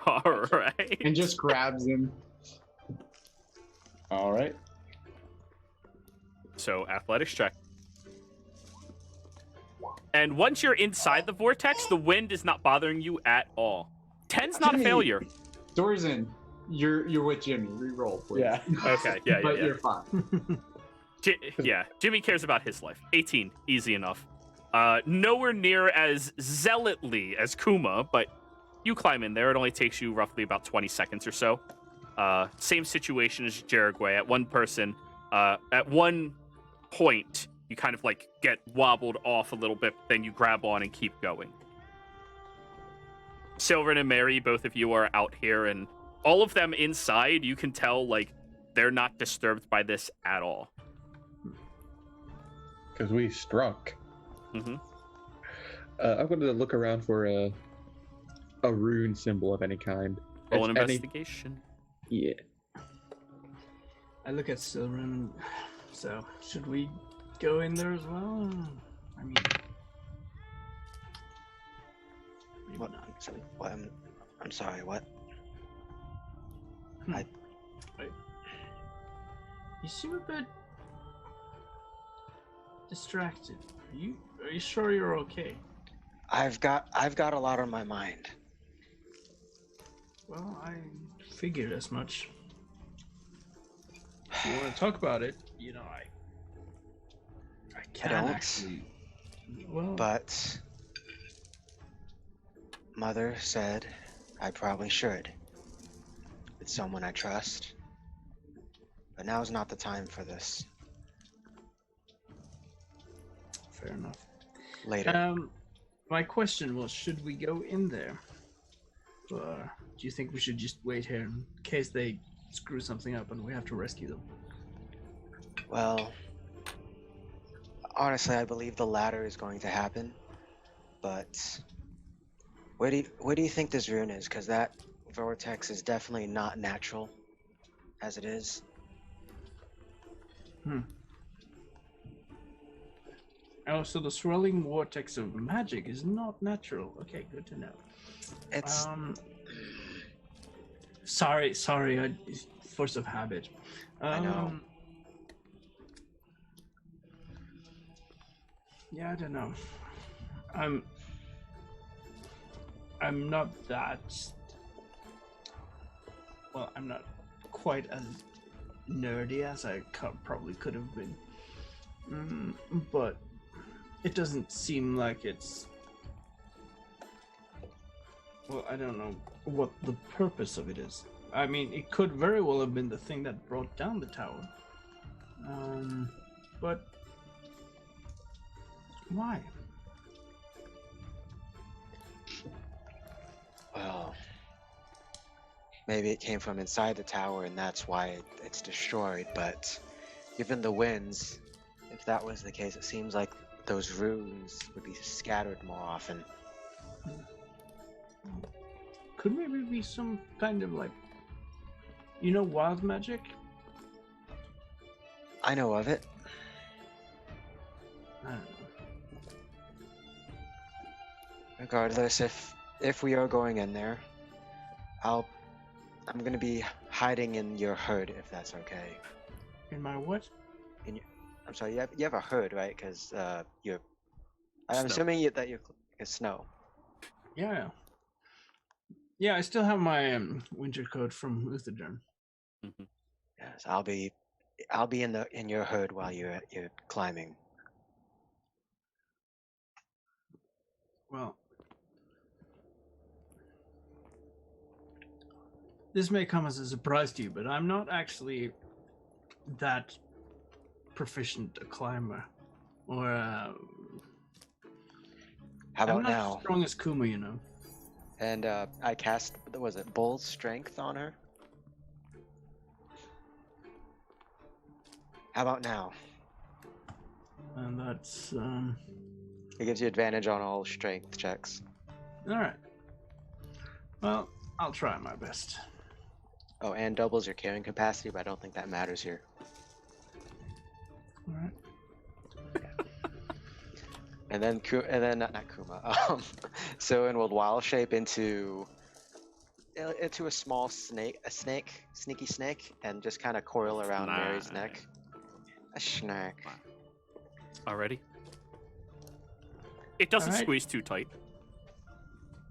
All right.
and just grabs him.
All right.
So, athletics check. And once you're inside the vortex, the wind is not bothering you at all. 10's not a
Jimmy.
failure.
Dorzen, you're with Jimmy. Reroll, please.
Yeah.
Okay, yeah.
But you're fine.
Yeah, Jimmy cares about his life. 18, easy enough. Nowhere near as zealotly as Kuma, but you climb in there. It only takes you roughly about 20 seconds or so. Same situation as Jericho. At one point, you kind of like get wobbled off a little bit, then you grab on and keep going. Sylvan and Mary, both of you are out here, and all of them inside, you can tell like they're not disturbed by this at all.
Because we struck.
Mm-hmm.
I'm going to look around for a rune symbol of any kind.
Roll an
Any-
investigation.
Yeah.
I look at Silverin. So, should we go in there as well? I mean, maybe
What?
not.
What? I'm sorry. What?
You seem a bit distracted. Are you sure you're okay?
I've got a lot on my mind.
Well, I figured as much. If you want to talk about it, you know, I can
don't.
actually. Well,
But Mother said I probably should. It's someone I trust. But now's not the time for this.
fair enough.
later.
My question was, should we go in there? Or do you think we should just wait here in case they screw something up and we have to rescue them?
Well, honestly, I believe the latter is going to happen. But where do you think this rune is? Because that vortex is definitely not natural, as it is.
Oh, so the swirling vortex of magic is not natural. Okay, good to know.
It's
Sorry, force of habit.
I know.
Yeah, I don't know. I'm not that. Well, I'm not quite as nerdy as I probably could have been. But it doesn't seem like it's. Well, I don't know what the purpose of it is. I mean, it could very well have been the thing that brought down the tower. But why?
Well, maybe it came from inside the tower and that's why it's destroyed, but given the winds, if that was the case, it seems like those runes would be scattered more often.
Could maybe be some kind of wild magic?
I know of it.
I don't know.
Regardless, if we are going in there, I'm gonna be hiding in your hood, if that's okay.
In my what?
I'm sorry, you have a hood, right? Because I'm
Snow.
assuming that you're snow.
Yeah. Yeah, I still have my winter coat from Lutherdern.
Yes, I'll be in your hood while you're climbing.
Well, this may come as a surprise to you, but I'm not actually that proficient a climber. Or
How
I'm
about
not
now?
as strong as Kuma, you know.
And I cast, was it Bull Strength on her? How about now?
And that's
It gives you advantage on all strength checks.
all right. Well, I'll try my best.
Oh, and doubles your carrying capacity, but I don't think that matters here.
All right.
And then not Kuma. Soen will wild shape into a small sneaky snake, and just kind of coil around Mary's neck. A snack.
Already? It doesn't
Alright.
squeeze too tight.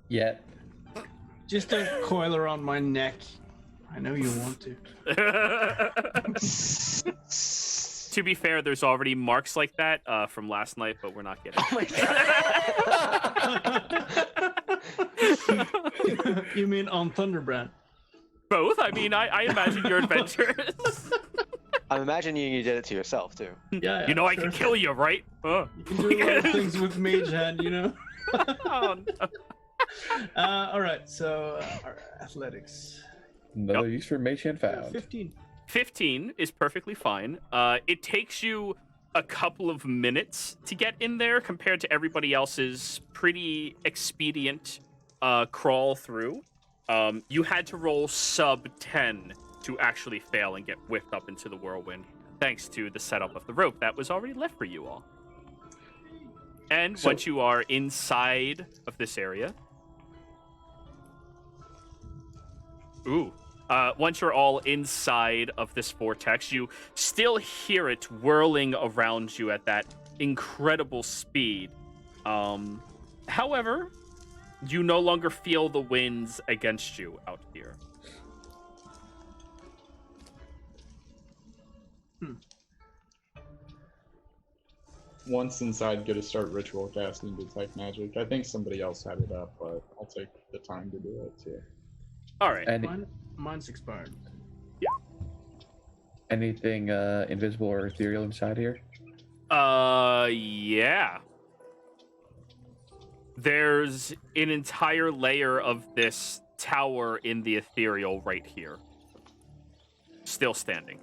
Yet.
Just a coil around my neck. I know you want to.
To be fair, there's already marks like that from last night, but we're not getting.
Oh my god.
You mean on Thunderbrand?
Both? I mean, I imagine you're adventurous.
I'm imagining you did it to yourself too.
Yeah.
You know I
sure.
can kill you, right?
You can do a lot of things with Mage Hand, you know.
Oh, no.
All right. So our athletics.
Another use for Mage Hand found.
15.
15 is perfectly fine. It takes you a couple of minutes to get in there compared to everybody else's pretty expedient crawl through. You had to roll sub 10 to actually fail and get whipped up into the whirlwind, thanks to the setup of the rope that was already left for you all. And once you are inside of this area... once you're all inside of this vortex, you still hear it whirling around you at that incredible speed. However, you no longer feel the winds against you out here.
Once inside, go to start ritual casting detect magic. I think somebody else had it up, but I'll take the time to do it too.
All right.
And
Mine's expired.
anything invisible or ethereal inside here?
Yeah. There's an entire layer of this tower in the ethereal right here. Still standing.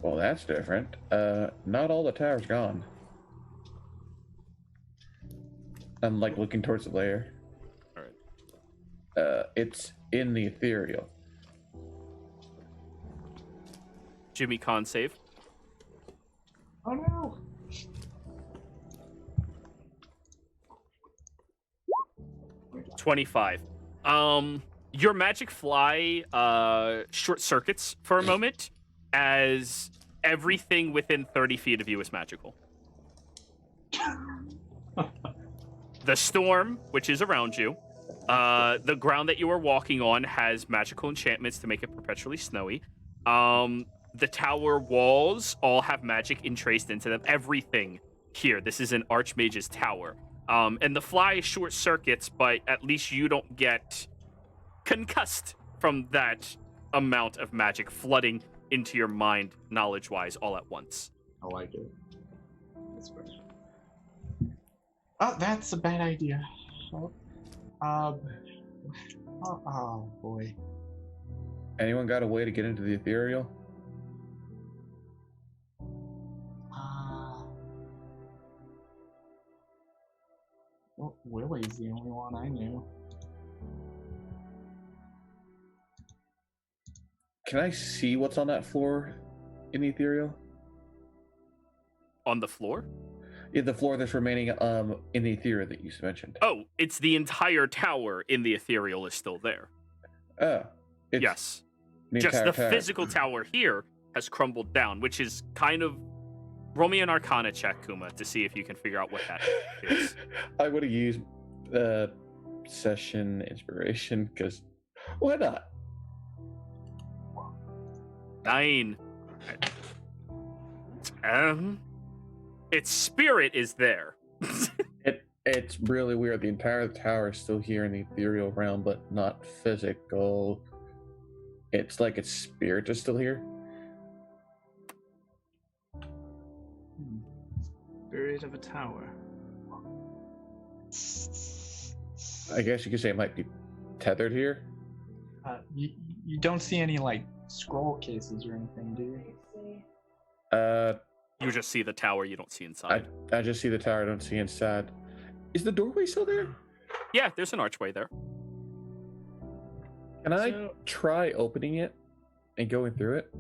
Well, that's different. Not all the tower's gone. I'm like looking towards the layer.
All right.
It's in the ethereal.
Jimmy con save.
Oh no.
– 25. Your magic fly short circuits for a moment as everything within 30 feet of you is magical. The storm, which is around you, the ground that you are walking on has magical enchantments to make it perpetually snowy. The tower walls all have magic entraced into them. Everything here. This is an Archmage's tower. And the fly short circuits, but at least you don't get concussed from that amount of magic flooding into your mind, knowledge-wise, all at once.
I like it. That's great. Oh, that's a bad idea. Oh boy.
Anyone got a way to get into the ethereal?
Well, Willie's the only one I knew.
Can I see what's on that floor in the ethereal?
On the floor?
Yeah, the floor that's remaining in the ethereal that you mentioned.
Oh, it's the entire tower in the ethereal is still there.
Oh. It's
Yes.
the
Just
entire
the
tower.
physical tower here has crumbled down, which is kind of... Roll me an Arcana check, Kuma, to see if you can figure out what that is.
I would have used session inspiration, because why not?
9. Its spirit is there.
It's really weird. The entire tower is still here in the ethereal realm, but not physical. It's like its spirit is still here.
Spirit of a tower.
I guess you could say it might be tethered here.
You don't see any like scroll cases or anything, do you?
You just see the tower, you don't see inside.
I just see the tower, I don't see inside. Is the doorway still there?
Yeah, there's an archway there.
Can I try opening it and going through it?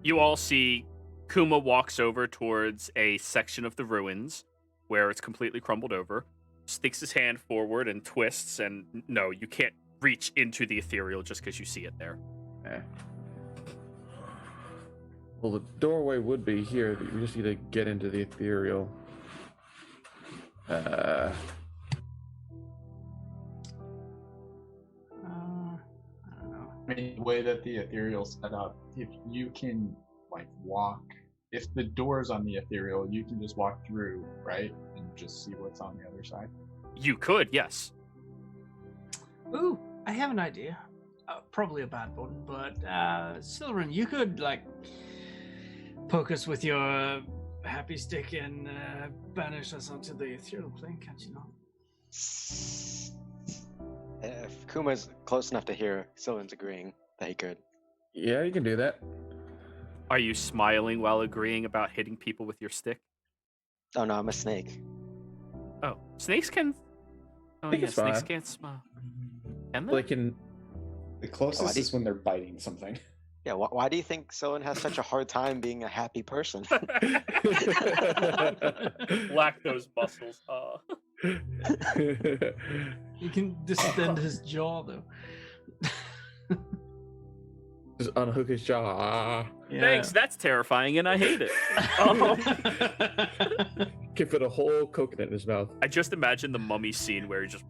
You all see Kuma walks over towards a section of the ruins where it's completely crumbled over, sticks his hand forward and twists, and no, you can't reach into the ethereal just because you see it there.
Well, the doorway would be here. We just need to get into the ethereal.
I don't know.
I mean, the way that the ethereal's set up, if you can like walk, if the door's on the ethereal, you can just walk through, right, and just see what's on the other side.
You could, yes.
Ooh, I have an idea. Probably a bad one, but Silverin, you could like poke us with your happy stick and banish us onto the ethereal plane, can't you not?
If Kuma's close enough to hear, Sylvan's agreeing that he could.
Yeah, you can do that.
Are you smiling while agreeing about hitting people with your stick?
Oh no, I'm a snake.
Oh, snakes can... Oh,
They
yeah,
can
snakes
smile.
can't smile. Can they?
They can.
The closest
Oh, I
is when they're biting something.
Yeah, why do you think Sylvan has such a hard time being a happy person?
Lack those muscles.
You can distend his jaw though.
Just unhook his jaw.
Thanks, that's terrifying and I hate it.
Can fit a whole coconut in his mouth.
I just imagine the mummy scene where he just...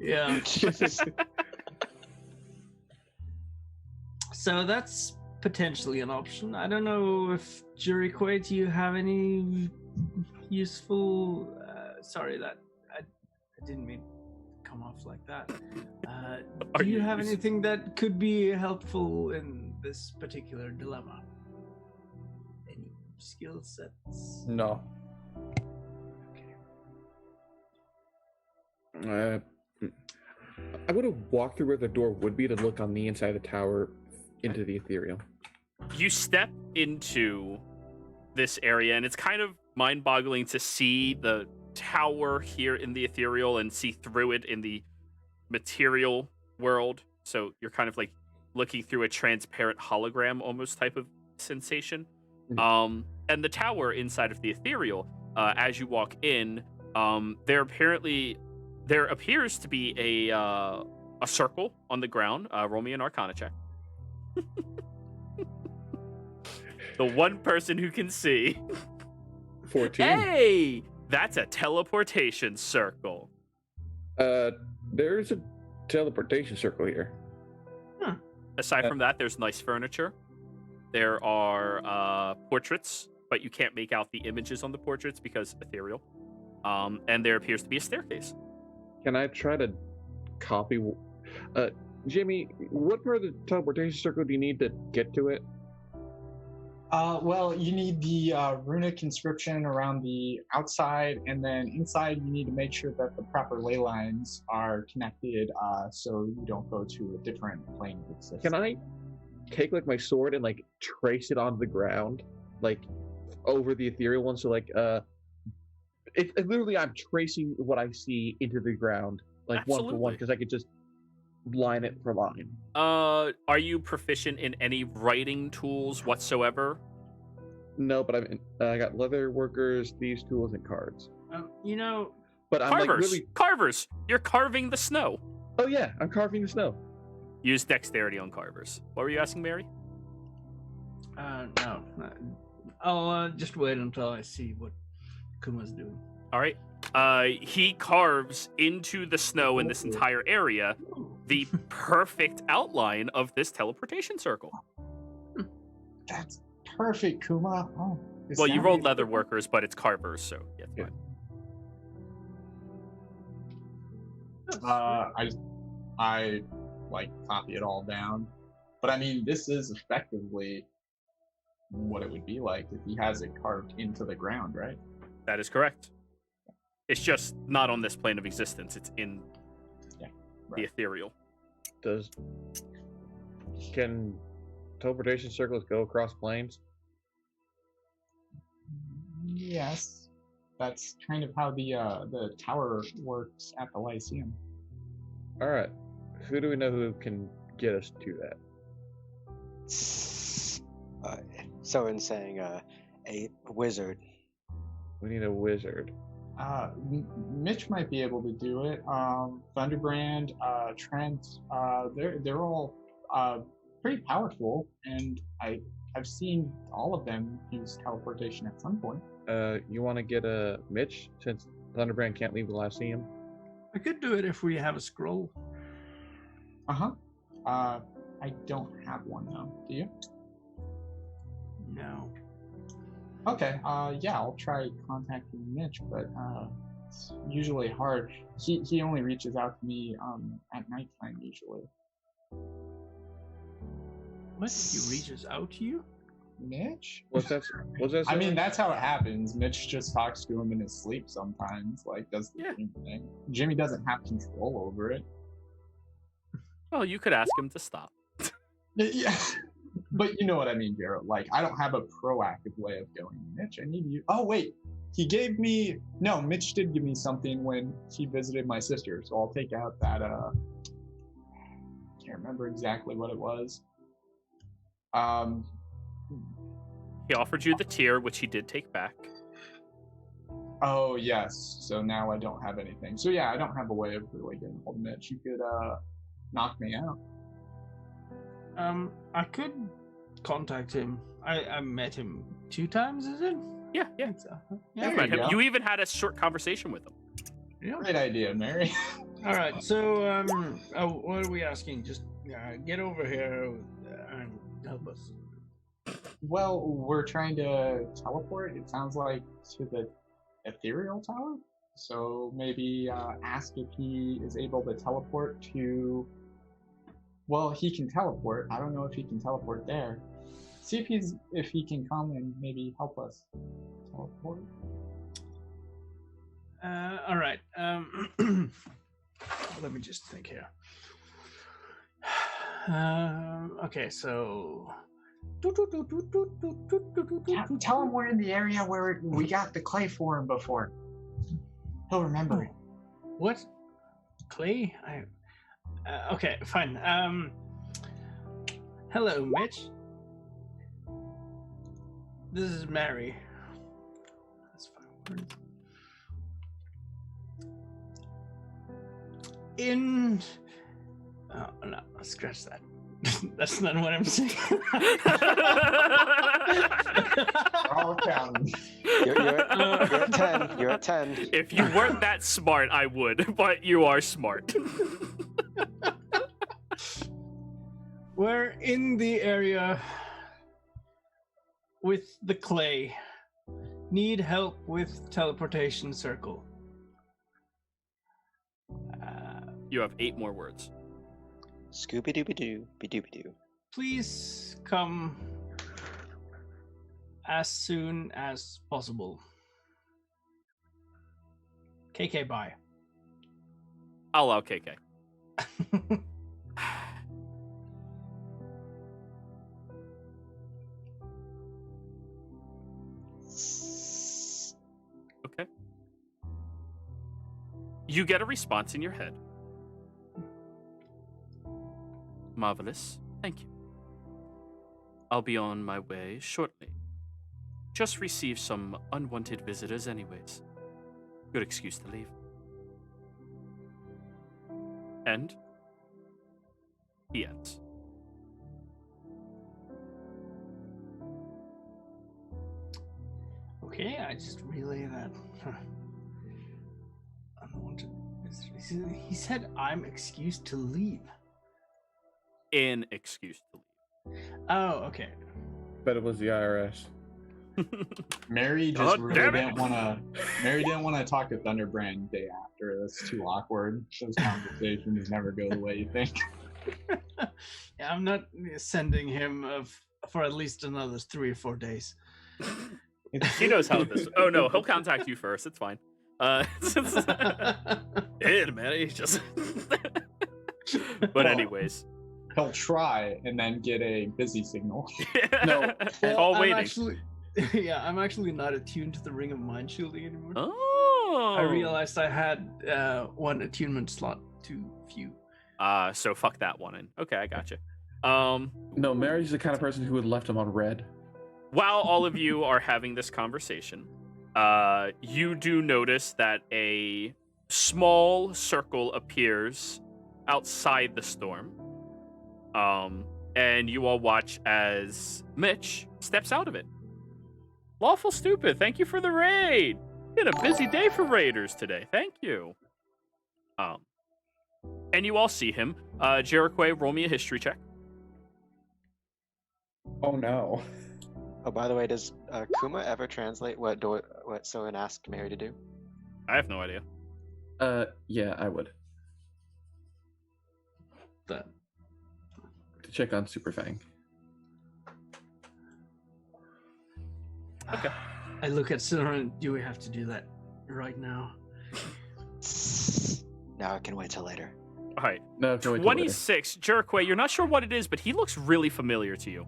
Yeah. So that's potentially an option. I don't know if Jericho, do you have any useful... sorry, that I didn't mean to come off like that.
Are
Do you
you
have
useful?
anything that could be helpful in this particular dilemma? Any skill sets?
No.
Okay.
I would have walked through where the door would be to look on the inside of the tower into the ethereal.
You step into this area, and it's kind of mind-boggling to see the tower here in the ethereal and see through it in the material world. So you're kind of like looking through a transparent hologram almost type of sensation.
Mhm.
And the tower inside of the ethereal, as you walk in, there appears to be a circle on the ground. Roll me an Arcana check. The one person who can see.
14.
Hey, that's a teleportation circle.
There's a teleportation circle here.
Aside from that, there's nice furniture. There are portraits, but you can't make out the images on the portraits because ethereal. And there appears to be a staircase.
Can I try to copy? Jimmy, what part of the teleportation circle do you need to get to it?
Well, you need the runic inscription around the outside, and then inside you need to make sure that the proper ley lines are connected, so you don't go to a different plane of existence.
Can I take like my sword and like trace it onto the ground, like over the ethereal one? So like, it literally I'm tracing what I see into the ground, like one for one,
Absolutely.
because I could just line it for line.
Are you proficient in any writing tools whatsoever?
No, but I got leather workers, thieves tools, and cards.
You know,
But I'm
Carvers.
like really.
Carvers. You're carving the snow.
Oh yeah, I'm carving the snow.
Use dexterity on carvers. What were you asking, Mary?
no. I'll just wait until I see what Kuma's doing.
All right. He carves into the snow in this entire area the perfect outline of this teleportation circle.
That's perfect, Kuma. Oh,
Well, you rolled leather workers, but it's carvers, so yeah, it's
Yeah.
fine.
I like copy it all down, but I mean, this is effectively what it would be like if he has it carved into the ground, right?
That is correct. It's just not on this plane of existence. It's in the
Right.
ethereal.
Can teleportation circles go across planes?
Yes, that's kind of how the tower works at the Lyceum.
All right. Who do we know who can get us to that?
Someone saying a wizard.
We need a wizard.
Mitch might be able to do it. Thunderbrand, Trent, they're all pretty powerful, and I've seen all of them use teleportation at some point.
You want to get a Mitch since Thunderbrand can't leave the Lyceum?
I could do it if we have a scroll.
I don't have one though. Do you?
No.
Okay. Yeah, I'll try contacting Mitch, but it's usually hard. He only reaches out to me at nighttime usually.
What? He reaches out to you?
Mitch?
What's that? What's that?
I mean,
saying?
that's how it happens. Mitch just talks to him in his sleep sometimes, like does the
Yeah.
same thing. Jimmy doesn't have control over it.
Well, you could ask him to stop.
Yeah, but you know what I mean, Garrett. Like, I don't have a proactive way of going, Mitch, I need you. Oh, wait. He gave me... No, Mitch did give me something when he visited my sister, so I'll take out that, can't remember exactly what it was.
He offered you the tier, which he did take back.
Oh, yes. So now I don't have anything. So yeah, I don't have a way of really getting hold of Mitch. You could, knock me out.
I could contact him. I met him 2 times, is it?
Yeah, yeah.
So,
You
yeah.
met him.
go.
You even had a short conversation with him.
Yeah.
Great idea, Mary.
All right. So, what are we asking? Just get over here and help us.
Well, we're trying to teleport, it sounds like, to the ethereal tower. So maybe ask if he is able to teleport to... Well, he can teleport. I don't know if he can teleport there. See if he can come and maybe help us teleport.
All right. let me just think here. Okay, so.
Tell him we're in the area where we got the clay for him before. He'll remember.
What? Clay? Okay, fine. Hello, Mitch. This is Mary. That's fine. Oh, no, scratch that. That's not what I'm saying.
All counting.
You're at 10. You're at 10.
If you weren't that smart, I would, but you are smart.
We're in the area with the clay. Need help with teleportation circle.
You have 8 more words.
Scooby Dooby Doo, be Dooby Doo.
Please come as soon as possible. KK, bye.
I'll allow KK. Okay. You get a response in your head. Marvelous. Thank you. I'll be on my way shortly. Just received some unwanted visitors anyways. Good excuse to leave. And he ends.
Okay, I just relay that. Unwanted visitors. He said I'm excused to leave.
An excuse to leave.
Oh, okay.
But it was the IRS.
Mary just
God
really
damn it.
didn't want to. Mary didn't want to talk to Thunderbrand day after. That's too awkward. Those conversations never go the way you think.
Yeah, I'm not sending him for at least another 3 or 4 days.
He knows how this. Oh no, he'll contact you first. It's fine. Man, he's just. But anyways.
He'll try and then get a busy signal.
No.
Call
I'm
waiting.
I'm actually not attuned to the Ring of Mind Shielding anymore.
Oh.
I realized I had 1 attunement slot too few.
So fuck that one in. Okay, I gotcha.
No, Mary's the kind of person who would have left him on red.
While all of you are having this conversation, you do notice that a small circle appears outside the storm. And you all watch as Mitch steps out of it. Lawful Stupid, thank you for the raid. Been a busy day for raiders today. Thank you. And you all see him. Jericho, roll me a history check.
Oh no.
Oh, by the way, does Kuma ever translate what Soen asked Mary to do?
I have no idea.
Yeah, I would.
That.
To check on Superfang.
Okay.
I look at Silver and do we have to do that right now?
Now I can wait till later.
All right.
No, it's only 20.
26. Jericho, you're not sure what it is, but he looks really familiar to you.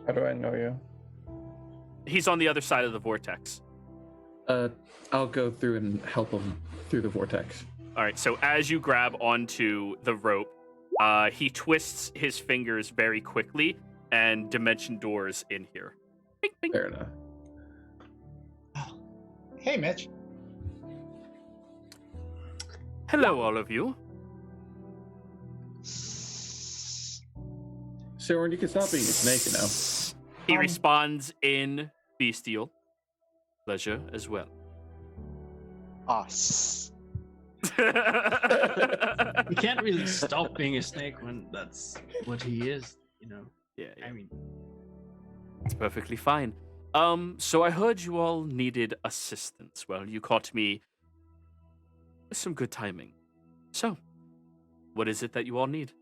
How do I know you?
He's on the other side of the vortex.
I'll go through and help him through the vortex.
All right, so as you grab onto the rope, he twists his fingers very quickly, and dimension doors in here. Bing, bing.
Fair enough.
Hey, Mitch.
Hello, all of you.
Soren, you can stop being a snake now.
He responds in bestial. Pleasure as well.
Us.
You can't really stop being a snake when that's what he is, you know.
Yeah,
I mean,
it's perfectly fine. So I heard you all needed assistance. Well, you caught me with some good timing. So, what is it that you all need?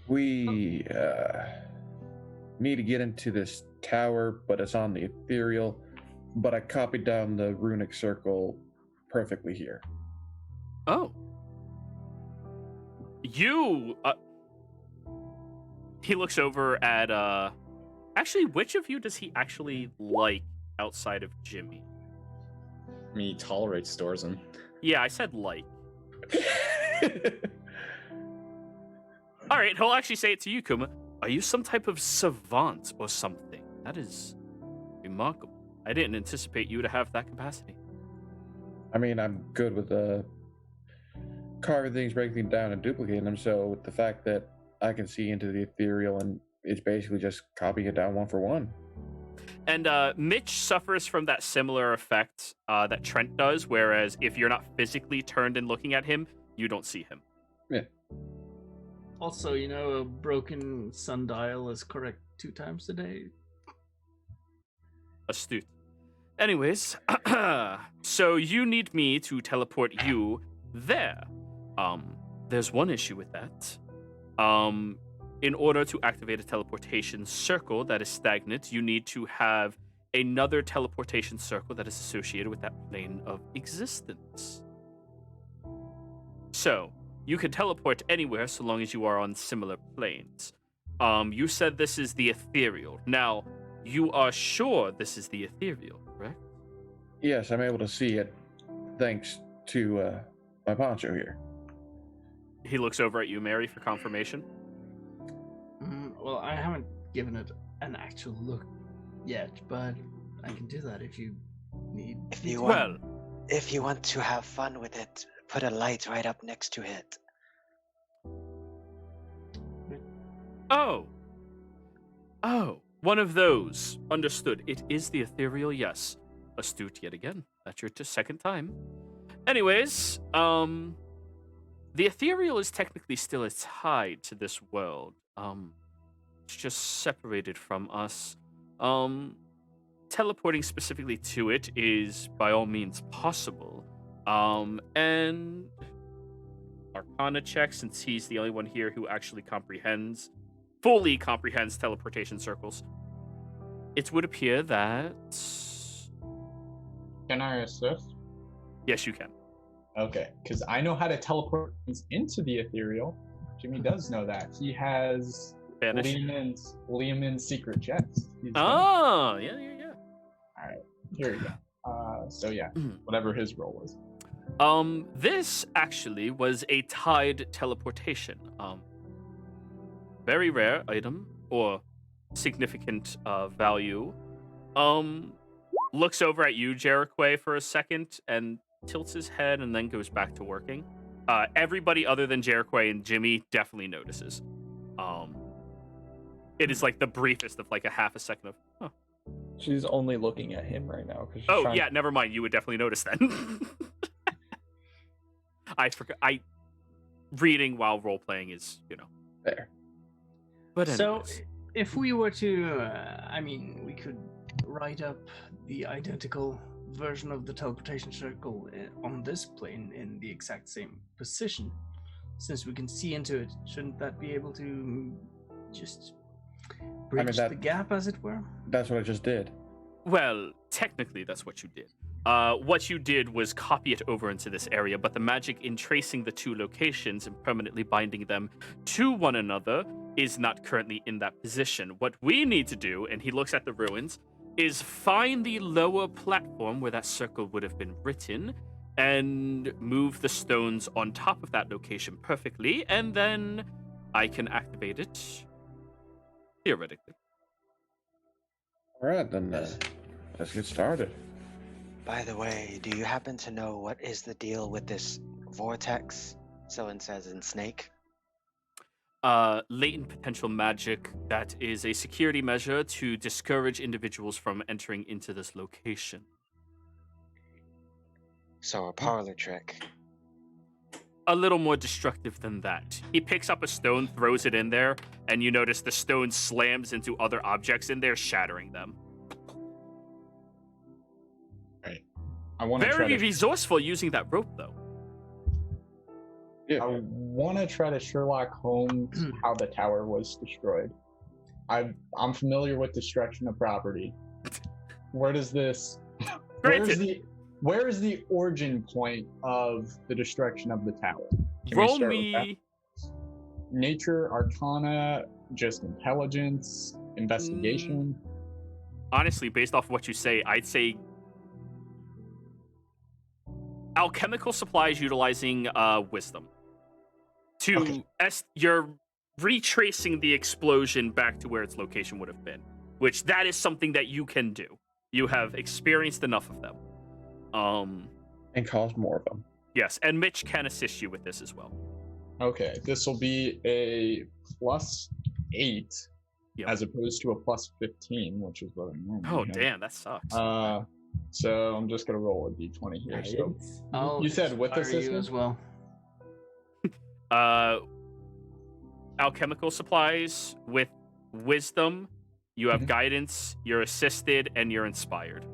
We need to get into this tower, but it's on the ethereal. But I copied down the runic circle perfectly here.
Oh, You. He looks over at. Actually, which of you does he actually like outside of Jimmy?
Me tolerate Storzen.
Yeah, I said like. All right, he'll actually say it to you, Kuma. Are you some type of savant or something? That is remarkable. I didn't anticipate you to have that capacity.
I mean, I'm good with carving things, breaking them down, and duplicating them. So with the fact that I can see into the ethereal and it's basically just copying it down one for one.
And Mitch suffers from that similar effect that Trent does, whereas if you're not physically turned and looking at him, you don't see him.
Yeah.
Also, you know, a broken sundial is correct 2 times a day.
Astute. Anyways, so you need me to teleport you there. There's one issue with that. In order to activate a teleportation circle that is stagnant, you need to have another teleportation circle that is associated with that plane of existence. So, you can teleport anywhere so long as you are on similar planes. You said this is the ethereal. Now, you are sure this is the ethereal, correct?
Yes, I'm able to see it thanks to my poncho here.
He looks over at you, Mary, for confirmation.
Well, I haven't given it an actual look yet, but I can do that if you need.
If you
Well,
if you want to have fun with it, put a light right up next to it.
oh, one of those. Understood. It is the ethereal, yes. Astute yet again. That's your second time. Anyways, the ethereal is technically still tied to this world. It's just separated from us. Teleporting specifically to it is by all means possible. And Arcana check, since he's the only one here who actually fully comprehends teleportation circles. It would appear that...
Can I assist?
Yes, you can.
Okay, because I know how to teleport things into the ethereal. Jimmy does know that. He has
Vanish.
Liamon's secret chest.
Oh, yeah.
All right, here we go. So yeah, whatever his role was.
This actually was a tied teleportation. Very rare item or significant value. Looks over at you, Jericho, for a second and tilts his head and then goes back to working. Everybody other than Jericho and Jimmy definitely notices. It is like the briefest of like a half a second of, huh.
She's only looking at him right now.
Yeah, never mind. You would definitely notice then. I forgot. Reading while role playing is,
There.
But
So,
anyways.
if we were to, we could write up the identical version of the teleportation circle on this plane in the exact same position. Since we can see into it, shouldn't that be able to just bridge the gap, as it were?
That's what I just did.
Well, technically, that's what you did. What you did was copy it over into this area, but the magic in tracing the two locations and permanently binding them to one another is not currently in that position. What we need to do, and he looks at the ruins, is find the lower platform where that circle would have been written and move the stones on top of that location perfectly, and then I can activate it theoretically.
All right, then let's get started.
By the way, do you happen to know what is the deal with this vortex? Someone says in Snake.
Latent potential magic that is a security measure to discourage individuals from entering into this location.
So a parlor trick.
A little more destructive than that. He picks up a stone, throws it in there, and you notice the stone slams into other objects in there, shattering them.
I want to
Very resourceful using that rope, though.
Yeah.
I want to try to Sherlock Holmes how the tower was destroyed. I'm familiar with destruction of property. Where does this? Where is the origin point of the destruction of the tower? Can we
Roll
start with
me
nature, arcana, just intelligence, investigation.
Honestly, based off of what you say, I'd say alchemical supplies utilizing wisdom. You're retracing the explosion back to where its location would have been, which that is something that you can do. You have experienced enough of them.
And caused more of them.
Yes, and Mitch can assist you with this as well.
Okay, this will be a +8 as opposed to a +15, which is what I normally have.
Damn, that sucks.
So I'm just gonna roll a d20 here. So you said with assistance
as well.
Alchemical supplies with wisdom. You have guidance. You're assisted, and you're inspired.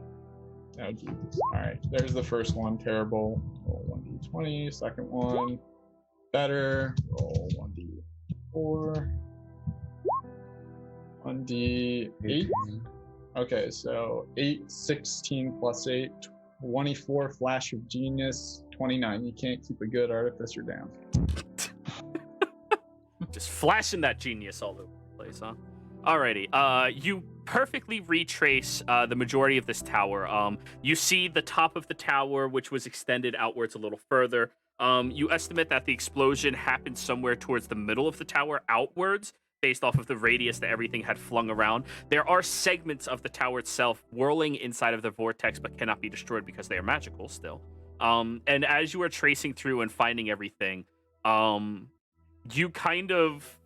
Oh, geez. All right, there's the first one. Terrible. Roll 1d20. Second one. Better. Roll 1d4. 1d8. Okay, so 8, 16 plus 8, 24 flash of genius, 29. You can't keep a good artificer down.
Just flashing that genius all over the place, huh? Alrighty. You perfectly retrace the majority of this tower. You see the top of the tower, which was extended outwards a little further. You estimate that the explosion happened somewhere towards the middle of the tower outwards, based off of the radius that everything had flung around. There are segments of the tower itself whirling inside of the vortex, but cannot be destroyed because they are magical still. And as you are tracing through and finding everything, you kind of,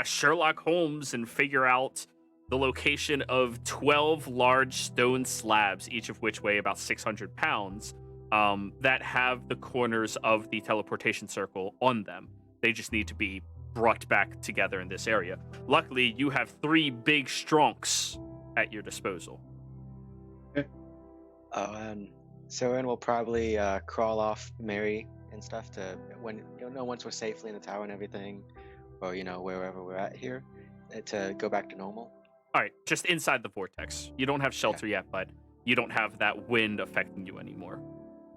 Sherlock Holmes and figure out the location of 12 large stone slabs, each of which weigh about 600 pounds, that have the corners of the teleportation circle on them. They just need to be brought back together in this area. Luckily, you have 3 big stronks at your disposal.
Soren will probably crawl off Mary and stuff to once we're safely in the tower and everything, or wherever we're at here, to go back to normal.
All right, just inside the vortex. You don't have shelter yet, but you don't have that wind affecting you anymore.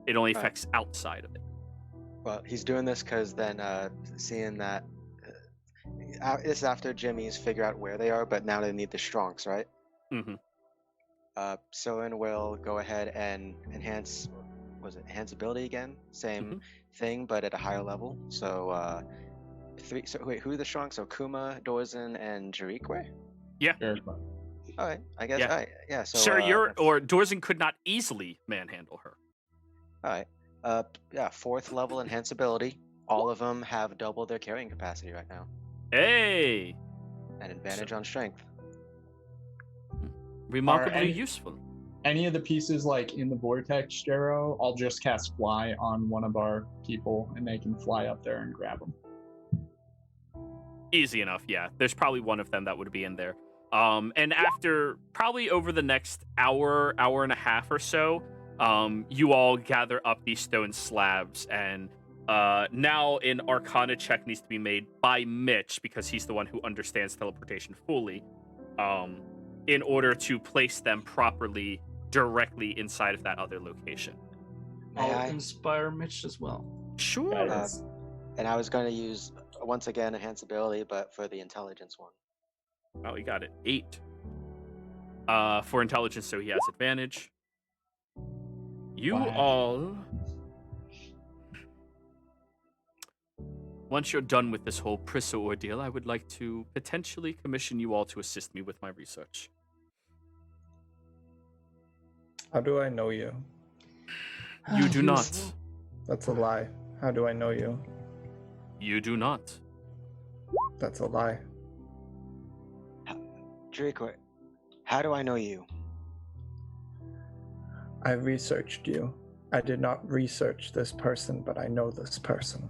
It only affects outside of it.
Well, he's doing this because then seeing that this is after Jimmy's figure out where they are, but now they need the strongs, right?
Mm-hmm.
Soren will go ahead and enhance ability again? Same thing, but at a higher level. So 3. So wait, who are the strongs? So Kuma, Dorzen, and Jarikwe?
Yeah.
All right, I guess.
Yeah.
All right, yeah. So
sure, Dorzen could not easily manhandle her.
All right. 4th level enhance ability. All of them have double their carrying capacity right now.
Hey!
An advantage on strength.
Remarkably useful.
Any of the pieces in the vortex, Jero, I'll just cast fly on one of our people and they can fly up there and grab them.
Easy enough, yeah. There's probably one of them that would be in there. And after probably over the next hour and a half or so, you all gather up these stone slabs, and now an Arcana check needs to be made by Mitch, because he's the one who understands teleportation fully, in order to place them properly directly inside of that other location.
I'll inspire Mitch as well.
Sure.
And I was going to use, once again, enhance ability, but for the intelligence one.
Oh, he got it. 8. For intelligence, so he has advantage. You all... Once you're done with this whole Prissa ordeal, I would like to potentially commission you all to assist me with my research.
How do I know you?
You do not.
That's a lie. How do I know you?
You do not.
That's a lie.
Draco, how do I know you?
I researched you. I did not research this person, but I know this person.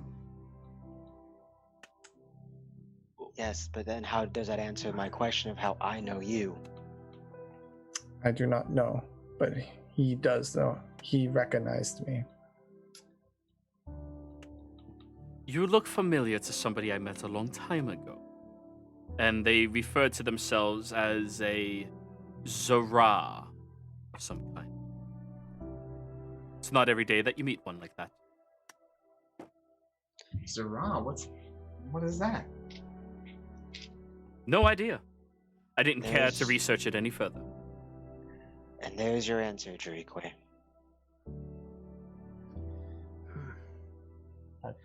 Yes, but then how does that answer my question of how I know you?
I do not know, but he does know. He recognized me.
You look familiar to somebody I met a long time ago. And they referred to themselves as a Zara of some kind. It's not every day that you meet one like that.
Zara, What is that?
No idea. I didn't care to
There's-
research it any further.
And there's your answer, Jerique.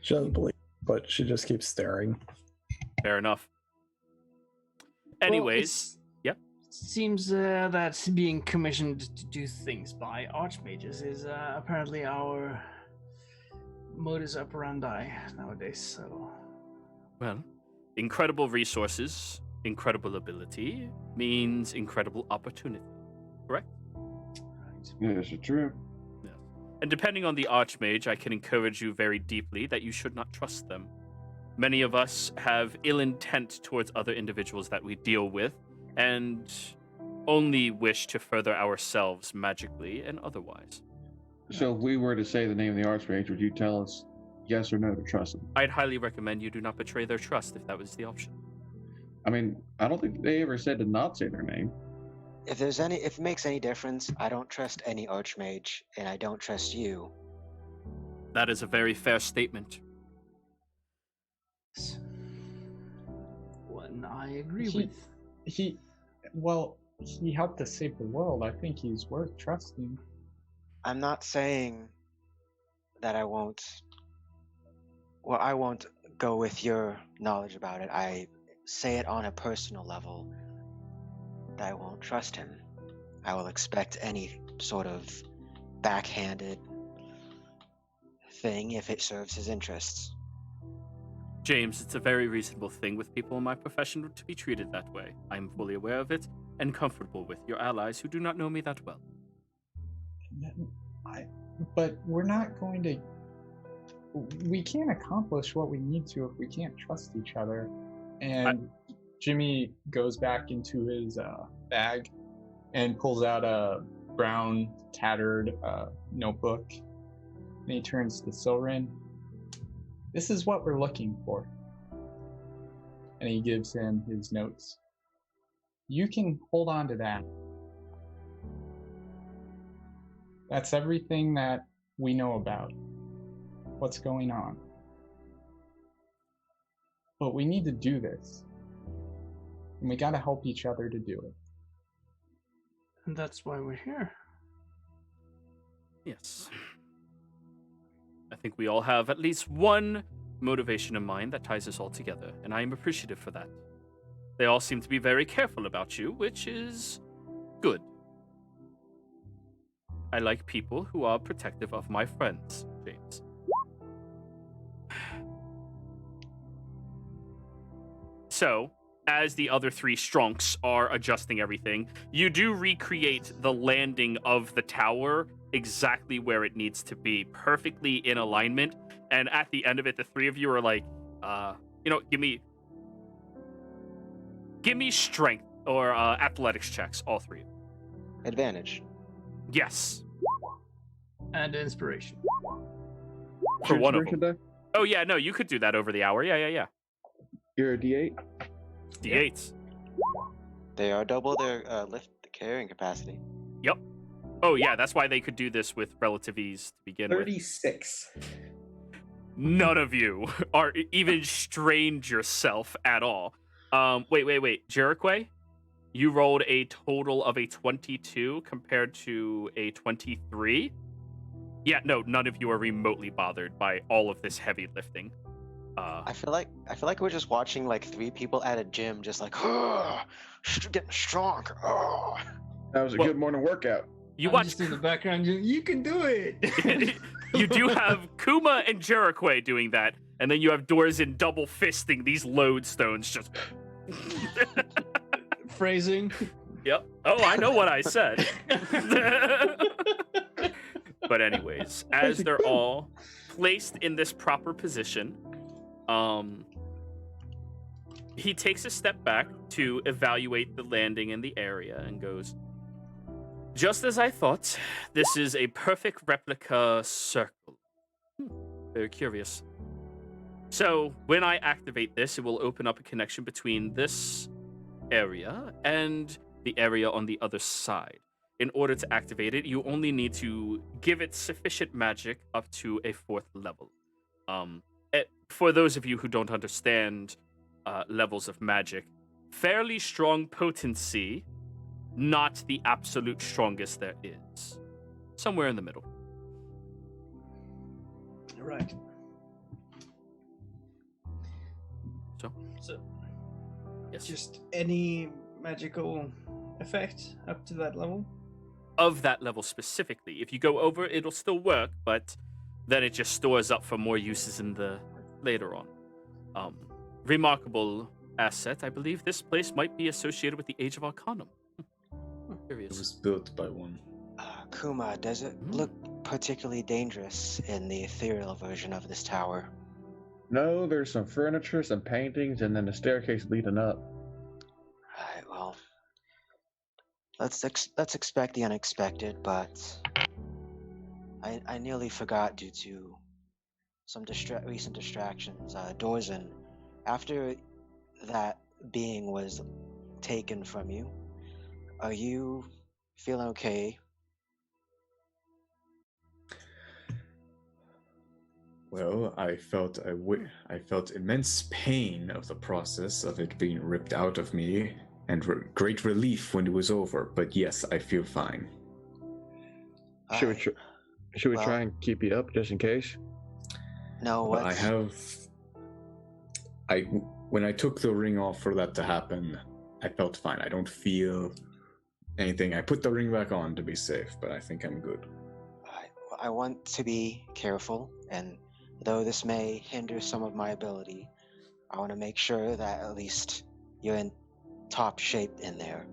She doesn't believe, but she just keeps staring.
Fair enough. Anyways, yep.
Seems that being commissioned to do things by archmages is apparently our modus operandi nowadays. So,
Well, incredible resources, incredible ability means incredible opportunity. Correct?
Yes, it's true.
Yes. And depending on the Archmage, I can encourage you very deeply that you should not trust them. Many of us have ill intent towards other individuals that we deal with, and only wish to further ourselves magically and otherwise.
So if we were to say the name of the Archmage, would you tell us yes or no to trust them?
I'd highly recommend you do not betray their trust if that was the option.
I mean, I don't think they ever said to not say their name.
If it makes any difference, I don't trust any archmage, and I don't trust you.
That is a very fair statement.
one I agree
He-
with.
He helped us save the world. I think he's worth trusting.
I'm not saying that I won't go with your knowledge about it. I say it on a personal level that I won't trust him. I will expect any sort of backhanded thing if it serves his interests.
James, it's a very reasonable thing with people in my profession to be treated that way. I am fully aware of it and comfortable with your allies who do not know me that well.
But we're not going to. We can't accomplish what we need to if we can't trust each other. And Jimmy goes back into his bag and pulls out a brown, tattered notebook. And he turns to Silrin. This is what we're looking for. And he gives him his notes. You can hold on to that. That's everything that we know about what's going on. But we need to do this. And we gotta help each other to do it.
And that's why we're here.
Yes. I think we all have at least one motivation in mind that ties us all together, and I am appreciative for that. They all seem to be very careful about you, which is good. I like people who are protective of my friends, James. So, as the other three Stronks are adjusting everything, you do recreate the landing of the tower exactly where it needs to be, perfectly in alignment. And at the end of it, the three of you are like, give me strength or athletics checks, all three.
Advantage.
Yes,
And inspiration.
for one of
Inspiration
them.
die?
Oh yeah, no, you could do that over the hour. Yeah.
You're a D8?
D8s.
They are double their lift carrying capacity.
Yep. Oh yeah, that's why they could do this with relative ease to begin with.
36.
None of you are even strained yourself at all. Wait. Jerique, you rolled a total of a 22 compared to a 23. Yeah, no, none of you are remotely bothered by all of this heavy lifting.
I feel like we're just watching like three people at a gym, just like getting strong.
That was a
Well-
good morning workout.
You
I'm
watch.
just in the background. You can do it.
You do have Kuma and Jerique doing that, and then you have Dorzin double fisting these lodestones. Just.
Phrasing.
Yep. Oh, I know what I said. But anyways, as they're all placed in this proper position, he takes a step back to evaluate the landing in the area and goes, "Just as I thought, this is a perfect replica circle." Very curious. So when I activate this, it will open up a connection between this area and the area on the other side. In order to activate it, you only need to give it sufficient magic up to a 4th level. for those of you who don't understand levels of magic, fairly strong potency, not the absolute strongest there is. Somewhere in the middle.
Right. So,
Yes.
just any magical effect up to that level?
Of that level specifically. If you go over, it'll still work, but then it just stores up for more uses in the later on. Remarkable asset. I believe this place might be associated with the Age of Arcanum.
It
Curious.
was built by one.
Kuma, does it look particularly dangerous in the ethereal version of this tower?
No, there's some furniture, some paintings, and then a staircase leading up.
Alright, well, let's expect the unexpected, but I nearly forgot due to some recent distractions. Dorzen, after that being was taken from you, are you feeling okay?
Well, I felt immense pain of the process of it being ripped out of me, and great relief when it was over. But yes, I feel fine.
Should we try and keep you up just in case?
No,
But
what's...
when I took the ring off for that to happen, I felt fine. I don't feel anything. I put the ring back on to be safe, but I think I'm good.
I want to be careful, and though this may hinder some of my ability, I want to make sure that at least you're in top shape in there.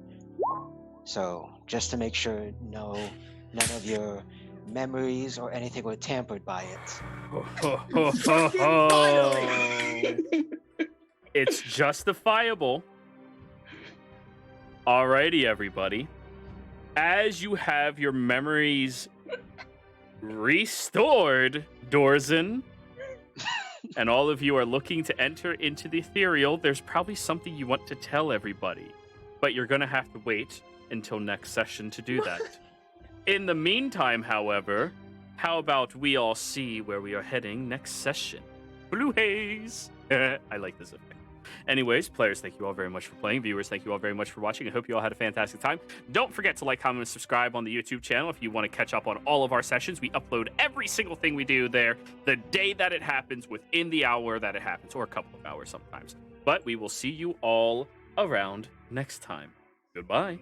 So, just to make sure none of your memories or anything were tampered by it.
It's justifiable. Alrighty, everybody. As you have your memories restored, Dorzen, and all of you are looking to enter into the ethereal, there's probably something you want to tell everybody, but you're going to have to wait until next session to do that. In the meantime, however, how about we all see where we are heading next session? Blue haze! I like this effect. Anyways, players, thank you all very much for playing. Viewers, thank you all very much for watching. I hope you all had a fantastic time. Don't forget to like, comment, and subscribe on the YouTube channel if you want to catch up on all of our sessions. We upload every single thing we do there the day that it happens, within the hour that it happens, or a couple of hours sometimes. But we will see you all around next time. Goodbye.